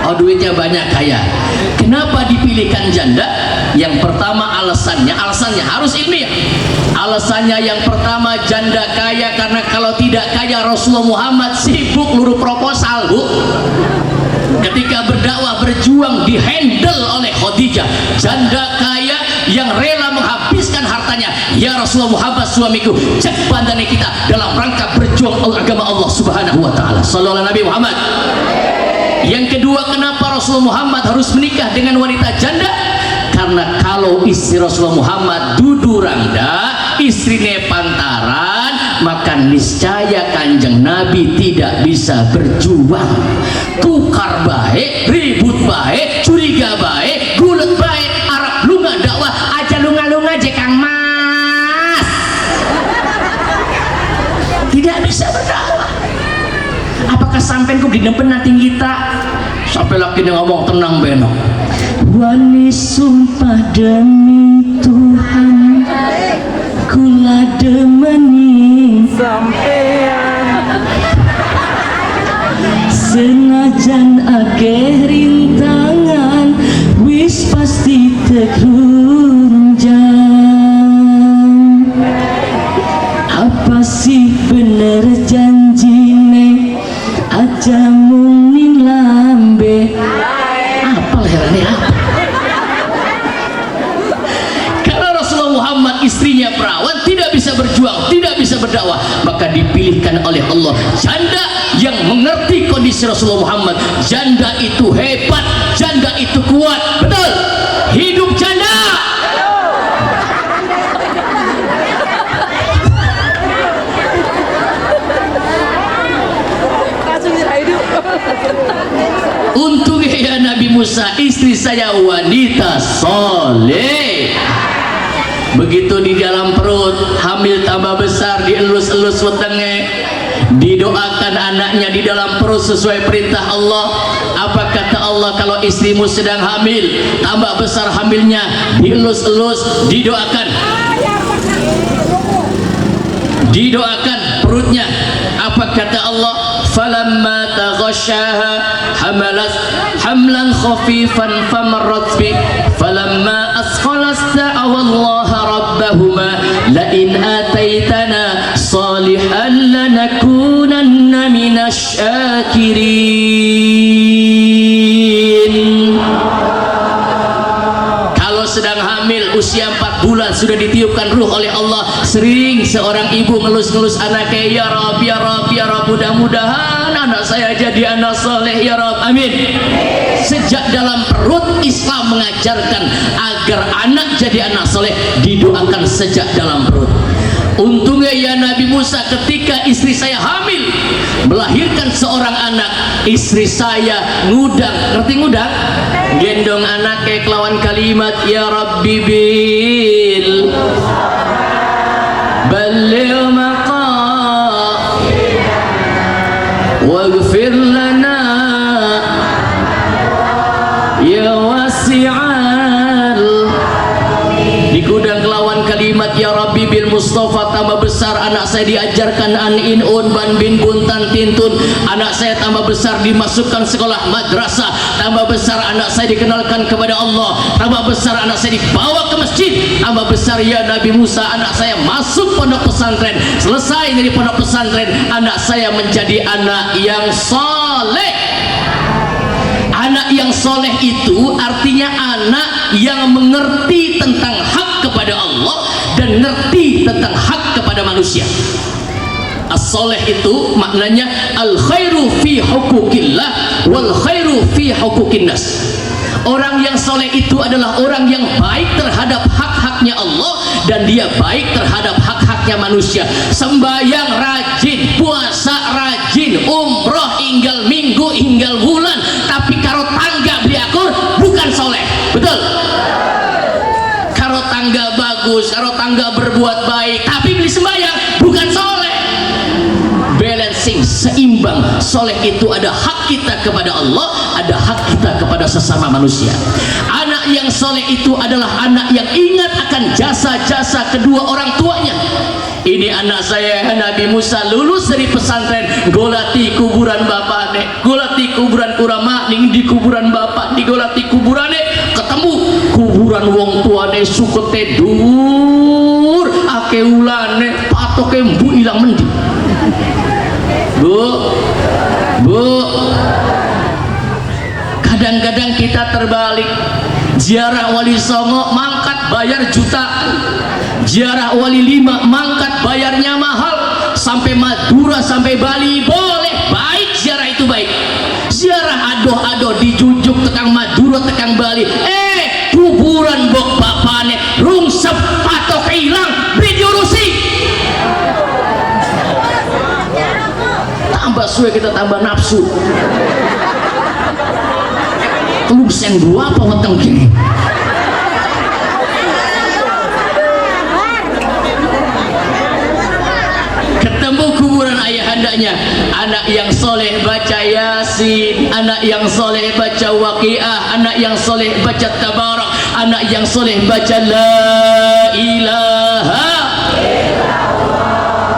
Oh duitnya banyak kaya. Kenapa dipilihkan janda? Yang pertama alasannya harus ilmiah. Alasannya yang pertama janda kaya karena kalau tidak kaya Rasulullah Muhammad sibuk luruh proposal, Bu. Ketika berdakwah berjuang dihandle oleh Khadijah, janda kaya yang rela menghabiskan hartanya. Ya Rasulullah Muhammad suamiku, cek bandane kita dalam rangka berjuang agama Allah Subhanahu wa Ta'ala. Sallallahu alaihi Nabi Muhammad. Yang kedua, kenapa Rasulullah Muhammad harus menikah dengan wanita janda? Karena kalau istri Rasulullah Muhammad dudu rangda, istrine pantaran, maka niscaya Kanjeng Nabi tidak bisa berjuang. Tukar baik, ribut baik, curiga baik, gulet baik, Arab lunga dakwah aja lunga-lunga je Kang Mas. Tidak bisa berdakwah. Apakah sampai ku dinempen nanti kita sampai lagi ngomong tenang benok. Wani sumpah demi Tuhan, kula demeni sampean. Senajan akeh rintangan, wis pasti terunjang. Apa sih bener janjine, aja mungin lambe. Apa leherane apa? Muhammad istrinya perawan tidak bisa berjuang, tidak bisa berdakwah, maka dipilihkan oleh Allah janda yang mengerti kondisi istri Rasulullah Muhammad. Janda itu hebat, janda itu kuat. Betul. Hidup janda. Untungnya ya Nabi Musa, istri saya wanita soleh. Begitu di dalam perut, hamil tambah besar, dielus-elus wetenge, didoakan anaknya di dalam perut sesuai perintah Allah. Apa kata Allah? Kalau istrimu sedang hamil, tambah besar hamilnya, dielus-elus, didoakan perutnya. Apa kata Allah? Falamma taghashaha hamalat hamlan khafifan famarrat bi falamma asqalat da'awa Allah rabbahuma la in ataitana salihan lanakunanna minasy syakirin. Kalau sedang hamil usia 4 bulan sudah ditiupkan ruh oleh Allah, sering seorang ibu ngelus-ngelus anaknya, ya Rabb, ya Rabb, ya Rabb, mudah-mudahan anak saya jadi anak soleh ya Rabb, amin. Sejak dalam perut Islam mengajarkan agar anak jadi anak soleh didoakan sejak dalam perut. Untungnya ya Nabi Musa, ketika istri saya hamil melahirkan seorang anak, istri saya ngudang, ngerti ngudang? Gendong anaknya kelawan kalimat ya Rabbi bil balil maqa waghfir lana ya wasi'al. Digudang kelawan kalimat ya Rabbi bil Mustafa, tambah besar anak saya diajarkan an inun ban bin buntan tintun, anak saya tambah besar dimasukkan sekolah madrasah, tambah besar anak saya dikenalkan kepada Allah, tambah besar anak saya dibawa ke masjid, tambah besar ya Nabi Musa anak saya masuk pondok pesantren, selesai dari pondok pesantren anak saya menjadi anak yang soleh. Anak yang soleh itu artinya anak yang mengerti tentang hak kepada Allah dan ngerti tentang hak kepada manusia. As-soleh itu maknanya al-khairu fi hukukillah wal khairu fi hukukinnas. Orang yang soleh itu adalah orang yang baik terhadap hak-haknya Allah dan dia baik terhadap hak-haknya manusia. Sembayang rajin, puasa rajin, umroh hinggal minggu, hinggal bulan, tapi karo tangga beliakur bukan soleh. Betul? Karo tangga bagus, karo tangga berbuat baik, tapi beli sembayang bukan soleh. Balancing, seimbang. Soleh itu ada hak kita kepada Allah, ada hak kita kepada sesama manusia. Anak yang soleh itu adalah anak yang ingat akan jasa-jasa kedua orang tuanya. Ini anak saya Nabi Musa lulus dari pesantren, golati kuburan bapakne, golati kuburan kurama ning di kuburan bapak, digolati kuburane, ketemu kuburan wong tuane sukete dur, ake ulane patoke mbu ilang mendi. Bu, kadang-kadang kita terbalik. Ziarah Wali Songo mangkat bayar jutaan, ziarah Wali 5 mangkat bayarnya mahal, sampai Madura sampai Bali boleh, baik, ziarah itu baik. Ziarah adoh-adoh dijunjuk tekang Madura tekang Bali, kuburan bok bapane rungsep patok hilang beri diurusi. Tambah suwe kita tambah nafsu. Lu sen gua apa weteng gini? Ketemu kuburan ayahandanya, anak yang soleh baca Yasin, anak yang soleh baca Waqiah, anak yang soleh baca Tabarak, anak yang soleh baca La ilaha,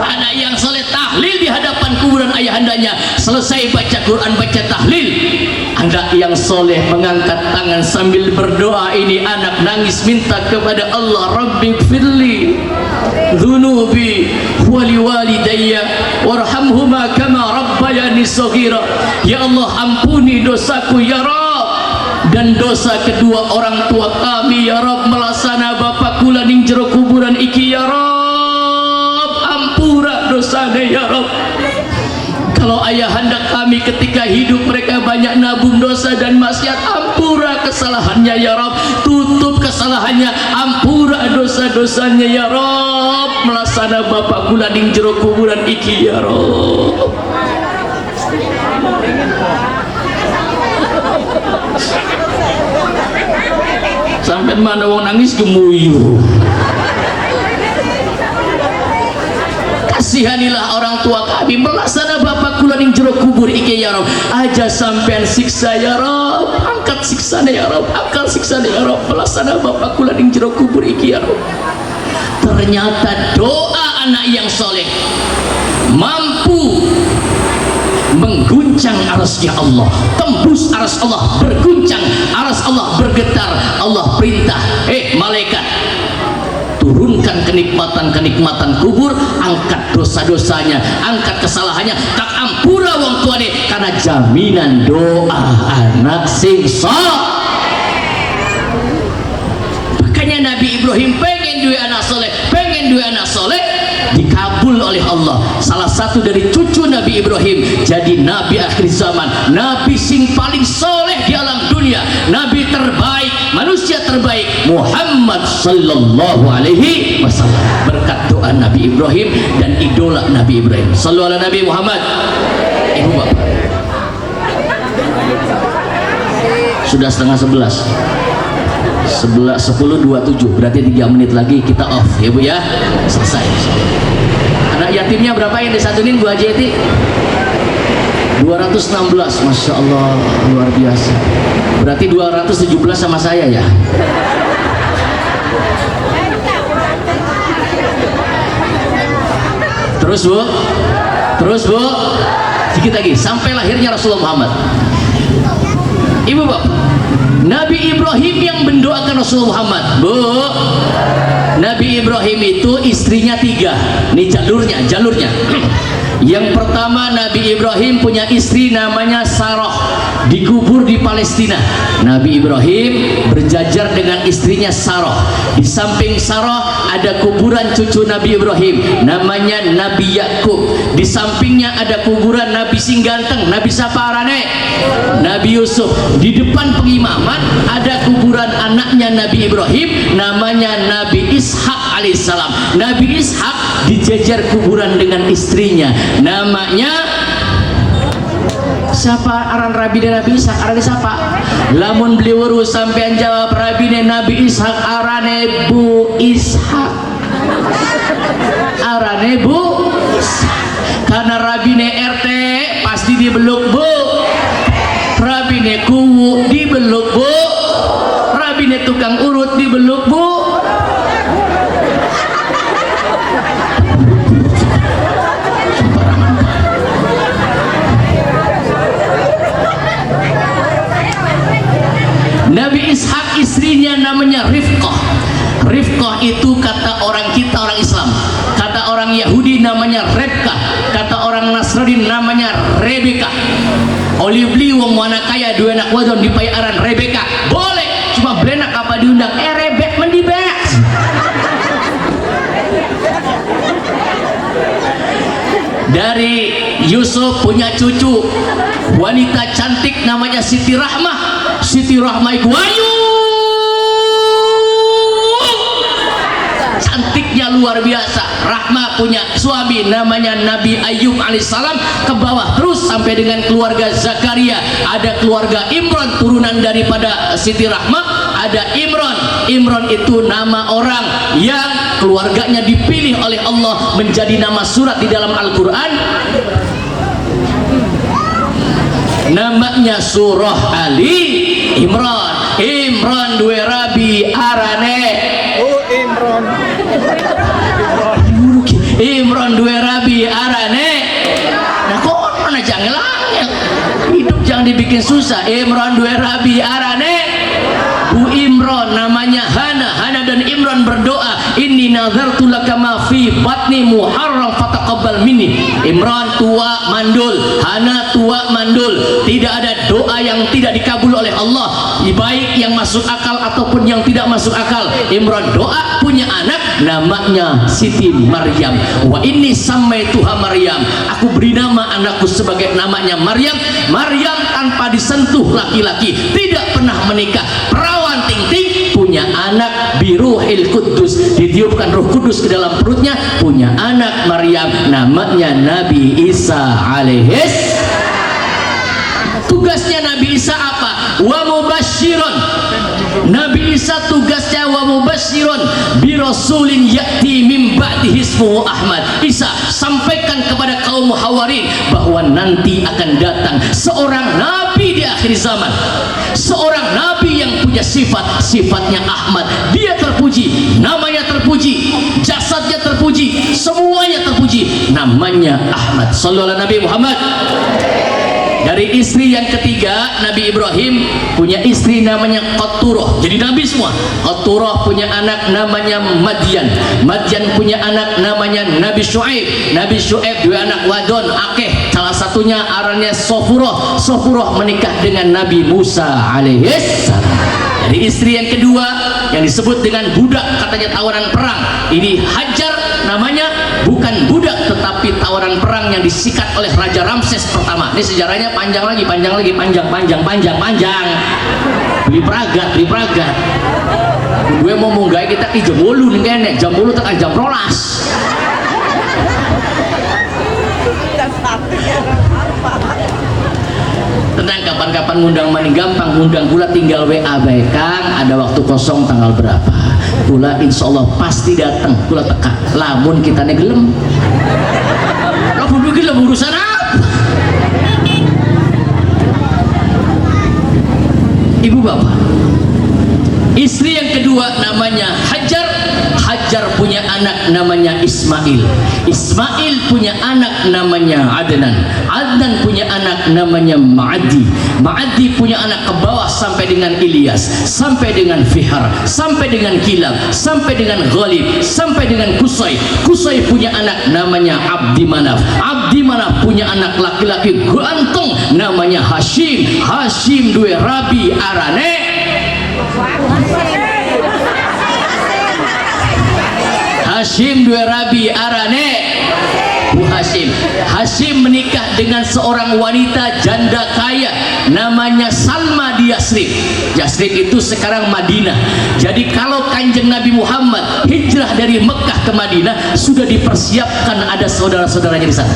anak yang soleh tahlil di hadapan kuburan ayahandanya, selesai baca Quran baca tahlil. Anak yang soleh mengangkat tangan sambil berdoa. Ini anak nangis minta kepada Allah, Rabbi gfirli dhunubi wali walidayya warhamhuma kama rabbayani shaghira. Ya Allah, ampuni dosaku ya Rabb dan dosa kedua orang tua kami ya Rabb. Melasana bapak kula ning jero kuburan iki ya Rabb, ampura dosane ya Rabb. Kalau ayahanda kami ketika hidup mereka banyak nabung dosa dan maksiat, ampura kesalahannya ya Rob, tutup kesalahannya, ampura dosa-dosanya ya Rob, melasana bapak kula ning jero kuburan iki ya Rob. Sampai mana wong nangis gemuyu. Kasihanilah orang tua kami, melasana bapak kula ning jero kubur iki ya Rob, aja sampean siksa ya Rob, angkat siksane ya Rob, angkat siksane ya Rob, melasana bapak kula ning jero kubur iki ya Rob. Ternyata doa anak yang soleh mampu mengguncang arasnya Allah, tembus aras Allah, berguncang aras Allah, bergetar. Allah perintah, malaikat, turunkan kenikmatan-kenikmatan kubur, angkat dosa-dosanya, angkat kesalahannya, tak ampura wong tuane, karena jaminan doa anak sing saleh. Makanya Nabi Ibrahim pengen duwe anak soleh, pengen duwe anak soleh, dikabul oleh Allah. Salah satu dari cucu Nabi Ibrahim jadi nabi akhir zaman, nabi sing paling soleh di alam dunia, nabi terbaik, manusia terbaik, Muhammad sallallahu alaihi wasallam, berkat doa Nabi Ibrahim dan idola Nabi Ibrahim. Sallu ala Nabi Muhammad. Ibu bapak, sudah setengah 10:27, berarti 3 menit lagi kita off ya Bu ya, selesai. Anak yatimnya berapa yang disatuin Bu Haji Eti? 216, Masya Allah, luar biasa. Berarti 217 sama saya ya. Terus Bu, sedikit lagi sampai lahirnya Rasulullah Muhammad. Ibu bapak, Nabi Ibrahim yang mendoakan Rasulullah Muhammad. Bu, Nabi Ibrahim itu istrinya 3. Ini jalurnya. Yang pertama, Nabi Ibrahim punya istri namanya Sarah, dikubur di Palestina. Nabi Ibrahim berjajar dengan istrinya Sarah. Di samping Sarah ada kuburan cucu Nabi Ibrahim namanya Nabi Yakub. Di sampingnya ada kuburan Nabi sing ganteng, Nabi Saparane, Nabi Yusuf. Di depan pengimaman ada kuburan anaknya Nabi Ibrahim namanya Nabi Ishak alaihissalam. Nabi Ishak dijajar kuburan dengan istrinya namanya siapa? Aran rabine Nabi Ishak, arane siapa? Lamun beli urus sampean jawab rabine Nabi Ishak, arane Bu Ishak, arane Bu Ishak. Karena rabine RT pasti dibeluk Bu, rabine kuwu dibeluk Bu, rabine tukang urut dibeluk Bu. Nabi Ishak istrinya namanya Rifqah. Rifqah itu kata orang kita, orang Islam. Kata orang Yahudi namanya Rebka. Kata orang Nasrani namanya Rebeka. Oli beli wong mana kaya dua anak wadon di payaran Rebeka. Boleh, cuma berenak apa diundang. Rebek mendibek. Dari Yusuf punya cucu wanita cantik namanya Siti Rahmah. Siti Rahmah iku ayu, cantiknya luar biasa. Rahmah punya suami namanya Nabi Ayub alaihissalam, ke bawah terus sampai dengan keluarga Zakaria. Ada keluarga Imran turunan daripada Siti Rahmah, ada Imran. Imran itu nama orang yang keluarganya dipilih oleh Allah menjadi nama surat di dalam Al-Quran, namanya surah Ali Imran. Imran dua rabi arane Imran dua rabi arane. Nah kok mana jangan hidup jangan dibikin susah. Imran dua rabi arane Bu Imran namanya Hana. Hana dan Imran berdoa, inni nazartu laka ma fi batni muharram fataqabbal taqabbal minni. Imran tua mandul, Hana tua mandul. Tidak ada doa yang tidak dikabul oleh Allah, baik yang masuk akal ataupun yang tidak masuk akal. Imran doa punya anak namanya Siti Maryam. Wa inni sammaituha Maryam, aku beri nama anakku sebagai namanya Maryam. Maryam tanpa disentuh laki-laki, tidak pernah menikah, perawan ting-ting, punya anak biruhil kudus, ditiupkan roh kudus ke dalam perutnya, punya anak Maryam namanya Nabi Isa alaihis. Tugasnya Nabi Isa apa? Wa mubasyiron. Nabi Isa tugasnya wa mubasyiron bi rasulin ya'ti min ba'dihi ismuhu Ahmad. Isa sampaikan kepada kaum Hawarin bahwa nanti akan datang seorang nabi di akhir zaman, seorang nabi yang punya sifatnya Ahmad. Dia terpuji, namanya terpuji, jasadnya terpuji, semuanya terpuji, namanya Ahmad. Sallallahu alaihi Nabi Muhammad. Dari istri yang ketiga, Nabi Ibrahim punya istri namanya Qaturah. Jadi nabi semua. Qaturah punya anak namanya Madian. Madian punya anak namanya Nabi Syuaib. Nabi Syuaib dua anak wadon akeh. Salah satunya arannya Sofurah. Sofurah menikah dengan Nabi Musa alaihis salam. Jadi istri yang kedua yang disebut dengan budak, katanya tawaran perang. Ini Hajar namanya, bukan budak tetapi tawaran perang yang disikat oleh Raja Ramses pertama. Ini sejarahnya panjang lagi, panjang. Beli peragat. Gue mau munggah kita ke Jamulu nih kayaknya. Jamulu tekan jam rolas. Tenang, kapan-kapan ngundang mani gampang, ngundang pula tinggal WA baik Kang, ada waktu kosong tanggal berapa, pula insya Allah pasti datang, pula teka lamun kita negelem lamun gelem urusan apa. Ibu bapak, istri yang kedua namanya Hajar. Hajar punya anak namanya Ismail. Ismail punya anak namanya Adnan. Adnan punya anak namanya Ma'adi. Ma'adi punya anak ke bawah sampai dengan Ilyas, sampai dengan Fihar, sampai dengan Kilab, sampai dengan Ghalib, sampai dengan Qusay. Qusay punya anak namanya Abdi Manaf. Abdi Manaf punya anak laki-laki ganteng namanya Hashim. Hashim dua rabi arane Hashim dua rabi arane Bu Hashim. Hashim menikah dengan seorang wanita janda kaya namanya Salma di Yasrib. Yasrib itu sekarang Madinah. Jadi kalau Kanjeng Nabi Muhammad hijrah dari Mekah ke Madinah, sudah dipersiapkan ada saudara-saudaranya di sana.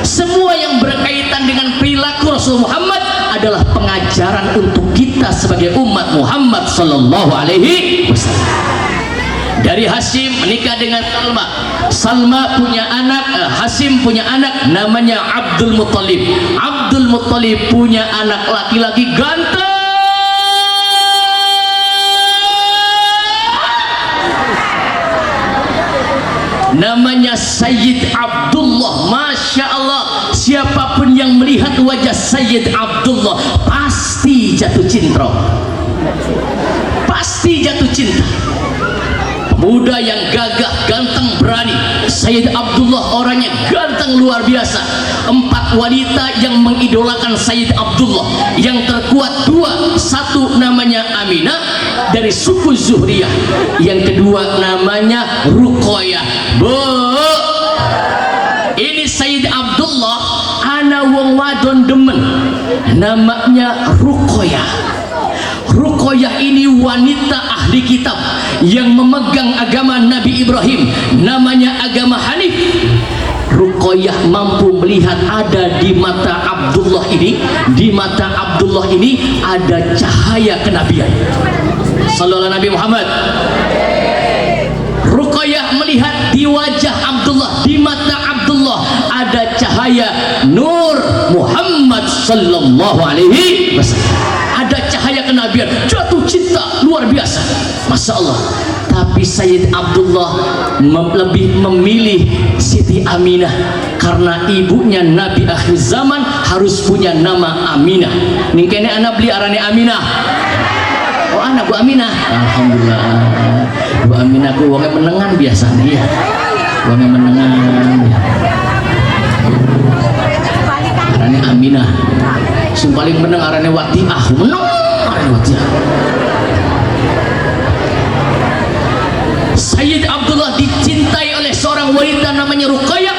Semua yang berkaitan dengan perilaku Rasul Muhammad adalah pengajaran untuk kita sebagai umat Muhammad sallallahu alaihi wasallam. Dari Hashim menikah dengan Salma. Salma punya anak, Hashim punya anak namanya Abdul Muttalib. Abdul Muttalib punya anak laki-laki ganteng namanya Sayyid Abdullah. Masya Allah, siapapun yang melihat wajah Sayyid Abdullah pasti jatuh cinta, pasti jatuh cinta. Muda yang gagah, ganteng, berani. Sayyid Abdullah orangnya ganteng luar biasa. 4 wanita yang mengidolakan Sayyid Abdullah, yang terkuat 2. Satu namanya Aminah dari suku Zuhriyah, yang kedua namanya Ruqayyah. Bu, ini Sayyid Abdullah ana wong wadon demen namanya Ruqayyah. Ruqayyah ini wanita ahli kitab yang memegang agama Nabi Ibrahim, namanya agama Hanif. Ruqayyah mampu melihat ada di mata Abdullah ini, di mata Abdullah ini ada cahaya kenabian. Sallallahu Nabi Muhammad. Ruqayyah melihat di wajah Abdullah, di mata Abdullah ada cahaya nur Muhammad sallallahu alaihi wasallam. Ada cahaya kenabian, jatuh cinta luar biasa, masya Allah. Tapi Sayyid Abdullah lebih memilih Siti Aminah karena ibunya Nabi akhir zaman harus punya nama Aminah. Ningkene anak beli arane Aminah. Oh anak Bu Aminah, alhamdulillah. Bu Aminah ku wongnya menengan biasanya ya, wongnya menengan ya. paling menang arane Watiah, menang arane Watiah. Sayyid Abdullah dicintai oleh seorang wanita namanya Ruqayyah,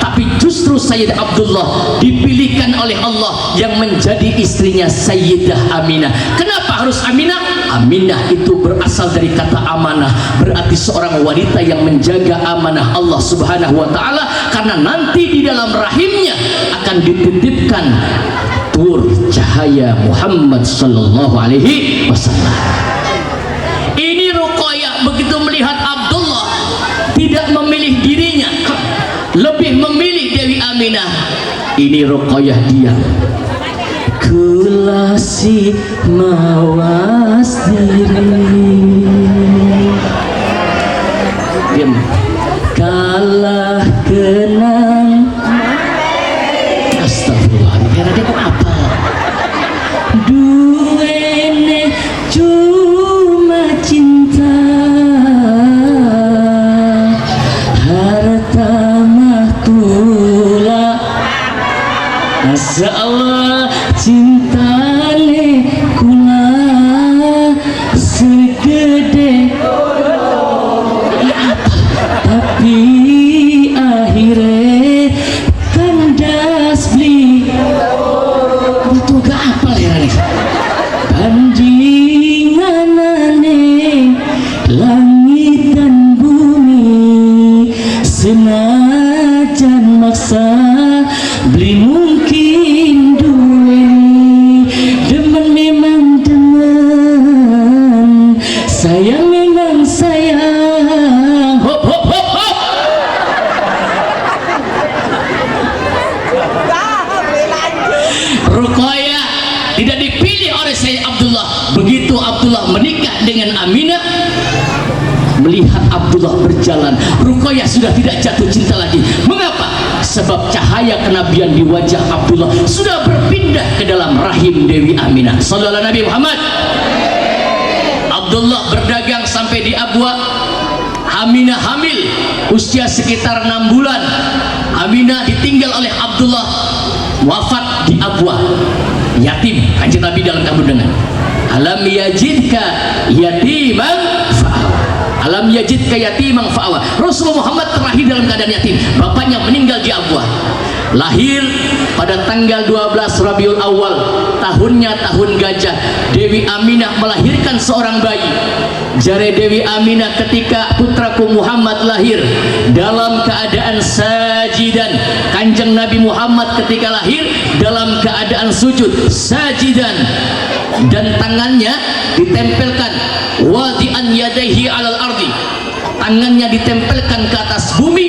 tapi justru Sayyid Abdullah dipilihkan oleh Allah yang menjadi istrinya Sayyidah Aminah. Kenapa harus Aminah? Aminah itu berasal dari kata amanah, berarti seorang wanita yang menjaga amanah Allah Subhanahu wa taala, karena nanti di dalam rahimnya akan dititipkan tur cahaya Muhammad sallallahu alaihi wasallam. Ini Ruqayyah begitu melihat Abdullah tidak memilih dirinya, lebih memilih Dewi Aminah. Ini Ruqayyah diam. Kulasi mawas diri, diam. Kalah kenang. Astagfirullah, kira dia kok apa? Duene cuma cinta, harta mahkula. Asa Allah cintane kula segede tapi akhirnya kandas beli. Betul gak apa ya nih? Bandinganane langit dan bumi, senajan maksa beli mungkin duweni. Demen memang demen, sayang memang sayang. Hop hop hop hop. Ruqayyah tidak dipilih oleh Sayyid Abdullah. Begitu Abdullah menikah dengan Aminah, melihat Abdullah berjalan, Ruqayyah sudah tidak jatuh cinta lagi. Mengapa? Sebab cahaya kenabian di wajah Abdullah sudah berpindah ke dalam rahim Dewi Aminah. Sallallahu Nabi Muhammad. Abdullah berdagang sampai di Abwa. Aminah hamil usia sekitar 6 bulan. Aminah ditinggal oleh Abdullah, wafat di Abwa, yatim. Kanjeng Nabi dalam kabundengan, alam yajidka yatiman fa'awa, alam yajidka yatiman fa'awa. Rasulullah Muhammad terlahir dalam keadaan yatim, bapaknya meninggal di Abwa. Lahir pada tanggal 12 Rabiul Awal, tahunnya tahun gajah. Dewi Aminah melahirkan seorang bayi. Jare Dewi Aminah, ketika putraku Muhammad lahir dalam keadaan sajidan. Kanjeng Nabi Muhammad ketika lahir dalam keadaan sujud sajidan, dan tangannya ditempelkan wadi'an yadaihi alal ardi, tangannya ditempelkan ke atas bumi,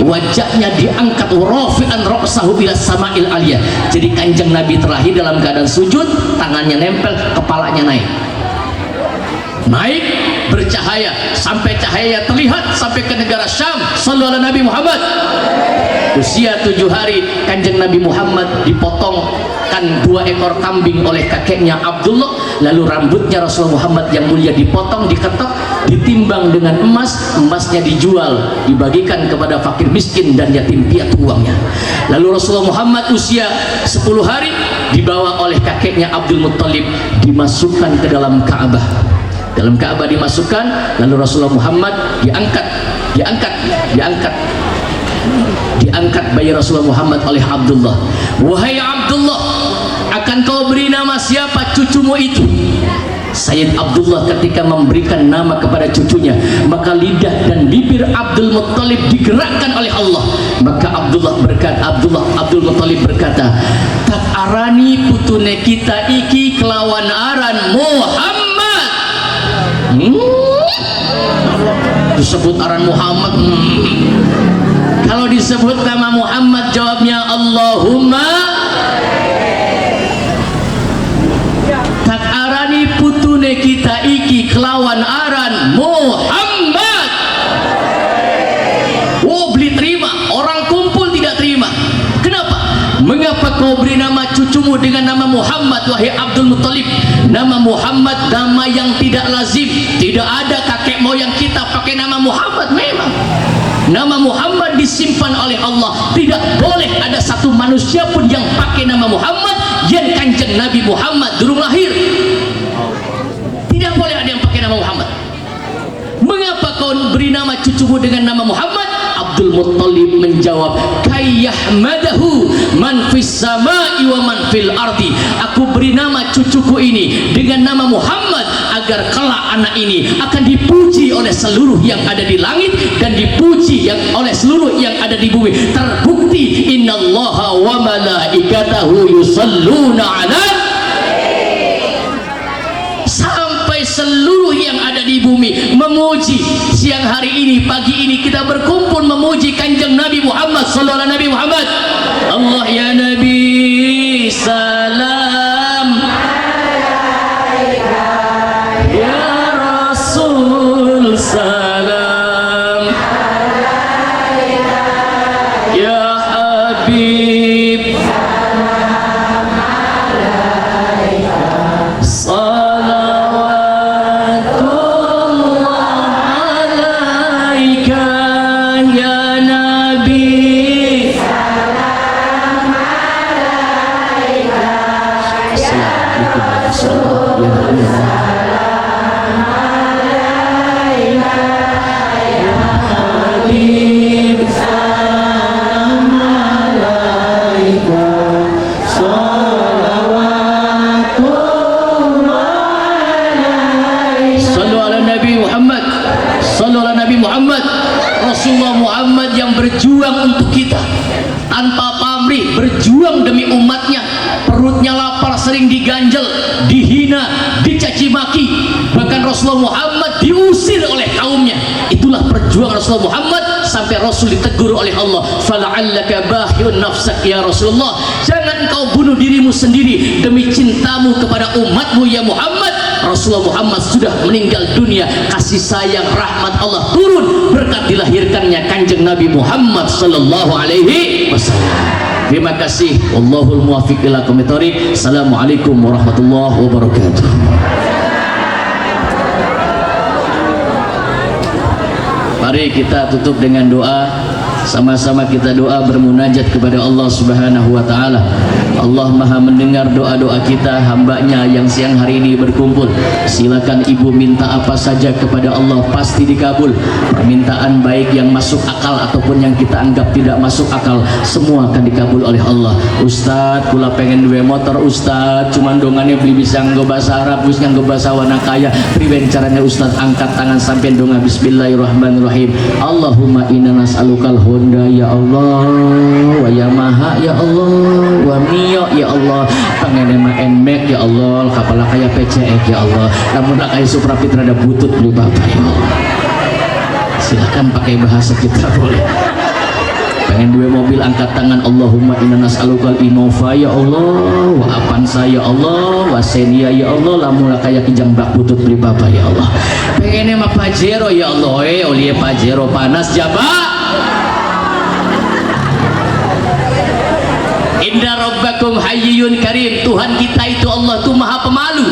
wajahnya diangkat rafi'an ra'sahu ila sama'il aliyah. Jadi Kanjeng Nabi terlahir dalam keadaan sujud, tangannya nempel, kepalanya naik bercahaya sampai cahaya terlihat sampai ke negara Syam. Sallallahu Nabi Muhammad. Usia 7 hari Kanjeng Nabi Muhammad dipotongkan 2 ekor kambing oleh kakeknya Abdullah, lalu rambutnya Rasulullah Muhammad yang mulia dipotong, diketok, ditimbang dengan emas, emasnya dijual, dibagikan kepada fakir miskin dan yatim piatu uangnya. Lalu Rasulullah Muhammad usia 10 hari dibawa oleh kakeknya Abdul Muttalib, dimasukkan ke dalam Ka'bah. Dalam Ka'bah dimasukkan, lalu Rasulullah Muhammad diangkat bayi Rasulullah Muhammad oleh Abdullah. Wahai Abdullah, akan kau beri nama siapa cucumu itu? Sayyid Abdullah ketika memberikan nama kepada cucunya, maka lidah dan bibir Abdul Muttalib digerakkan oleh Allah. Maka Abdul Muttalib berkata, tak arani putune kita iki kelawan aran Muhammad. Disebut aran Muhammad. Kalau disebut nama Muhammad, jawabnya Allahumma. Tak arani putune kita iki kelawan aran Muhammad. Oh, beli terima, orang kumpul tidak terima. Kenapa? Mengapa kau beri nama cucumu dengan nama Muhammad, wahai Abdul Muttalib? Nama Muhammad nama yang tidak lazim, tidak ada kakek moyang kita pakai nama Muhammad. Memang nama Muhammad disimpan oleh Allah, tidak boleh ada satu manusia pun yang pakai nama Muhammad yang kanjeng Nabi Muhammad durung lahir. Tidak boleh ada yang pakai nama Muhammad. Mengapa kau beri nama cucumu dengan nama Muhammad? Abdul Muttalib menjawab, kayyahmadahu man fis samai wa man fil ardi. Aku beri nama cucuku ini dengan nama Muhammad agar kelak anak ini akan dipuji oleh seluruh yang ada di langit dan dipuji oleh seluruh yang ada di bumi. Terbukti innallaha wa malaikatahu yusalluna ala, sampai seluruh yang ada di bumi memuji. Siang hari ini, pagi ini kita berkumpul memuji kanjeng Nabi Muhammad sallallahu alaihi Nabi Muhammad. Allah ya Nabi salam, ya Rasul salam, ya Habib Rasulullah Muhammad yang berjuang untuk kita tanpa pamrih, berjuang demi umatnya. Perutnya lapar, sering diganjel, dihina, dicaci maki, bahkan Rasulullah Muhammad diusir oleh kaumnya. Itulah perjuangan Rasulullah Muhammad sampai Rasul ditegur oleh Allah, fala'allaka bahyun nafsak ya Rasulullah, jangan kau bunuh dirimu sendiri demi cintamu kepada umatmu ya Muhammad. Rasulullah Muhammad sudah meninggal dunia, kasih sayang rahmat Allah turun berkat dilahirkannya kanjeng Nabi Muhammad sallallahu alaihi wasallam. Terima kasih. Wallahul muwaffiq ila aqwamit thoriq. Assalamualaikum warahmatullahi wabarakatuh. Mari kita tutup dengan doa. Sama-sama kita doa bermunajat kepada Allah Subhanahu wa ta'ala. Allah maha mendengar doa-doa kita, hambanya yang siang hari ini berkumpul. Silakan ibu minta apa saja kepada Allah, pasti dikabul. Permintaan baik yang masuk akal ataupun yang kita anggap tidak masuk akal, semua akan dikabul oleh Allah. Ustadz, kula pengen dua motor Ustadz, cuman dongannya beli bisa nggo bahasa Arab, bisa nggo bahasa Wanakaya. Priben caranya Ustadz? Angkat tangan sampai donga bismillahirrahmanirrahim. Allahumma inna nas'alukal Honda ya Allah, wa Yamaha ya Allah, wa Mio ya Allah, pengen mah Nmax ya Allah, kapal kayak PCX ya Allah, namun kayak Supra Fitra ada butut beli bapak ya Allah. Silakan pakai bahasa kita boleh. Pengen dua mobil, angkat tangan. Allahumma inna nas'alukal Innova ya Allah, wa Avanza ya Allah, wa Xenia ya Allah, lamun kayak kijang bak butut beli bapak ya Allah. Pengennya mah Pajero ya Allah, oleh Pajero panas jabak. Inna rabbakum hayyun karim. Tuhan kita itu Allah itu maha pemalu,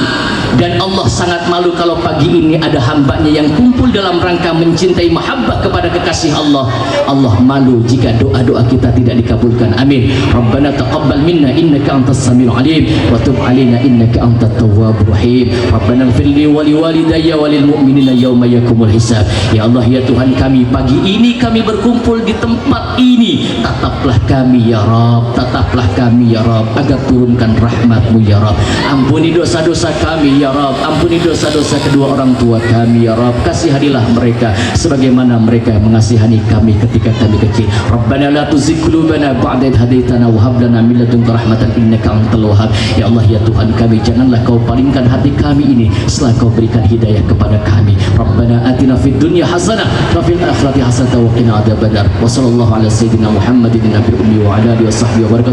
dan Allah sangat malu kalau pagi ini ada hambanya yang kumpul dalam rangka mencintai mahabbah kepada kekasih Allah. Allah malu jika doa-doa kita tidak dikabulkan. Amin. Rabbana taqabbal minna innaka antas samiul alim wa tub alaina innaka antat tawwabur rahim. Rabbana ighfirli wa liwalidayya wa lil mu'minina yauma yaqumul hisab. Ya Allah ya Tuhan kami, pagi ini kami berkumpul di tempat ini, tataplah kami ya Rabb, tataplah kami ya Rabb, agar turunkan rahmat-Mu ya Rabb. Ampuni dosa-dosa kami ya Rabb, ampuni dosa-dosa kedua orang tua kami ya Rabb. Kasihanilah mereka sebagaimana mereka mengasihani kami ketika kami kecil. Rabbana la tuzigh qulubana ba'da idh hadaitana wa hab lana min ladunka rahmatan innaka antal wahhab. Ya Allah ya Tuhan kami, janganlah Kau palingkan hati kami ini setelah Kau berikan hidayah kepada kami. Rabbana atina fid dunya hasanah wa fil akhirati hasanah wa qina adzabannar. Wa sallallahu ala sayyidina Muhammadin nabiyil ummi wa ala alihi washabbihi wa baraka.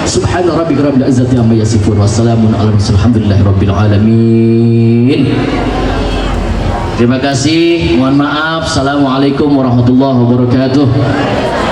Subhana rabbika rabbil izzati amma yasifun wa salamun alal mursalin alhamdulillahi rabbil alamin. Terima kasih, mohon maaf. Assalamualaikum warahmatullahi wabarakatuh.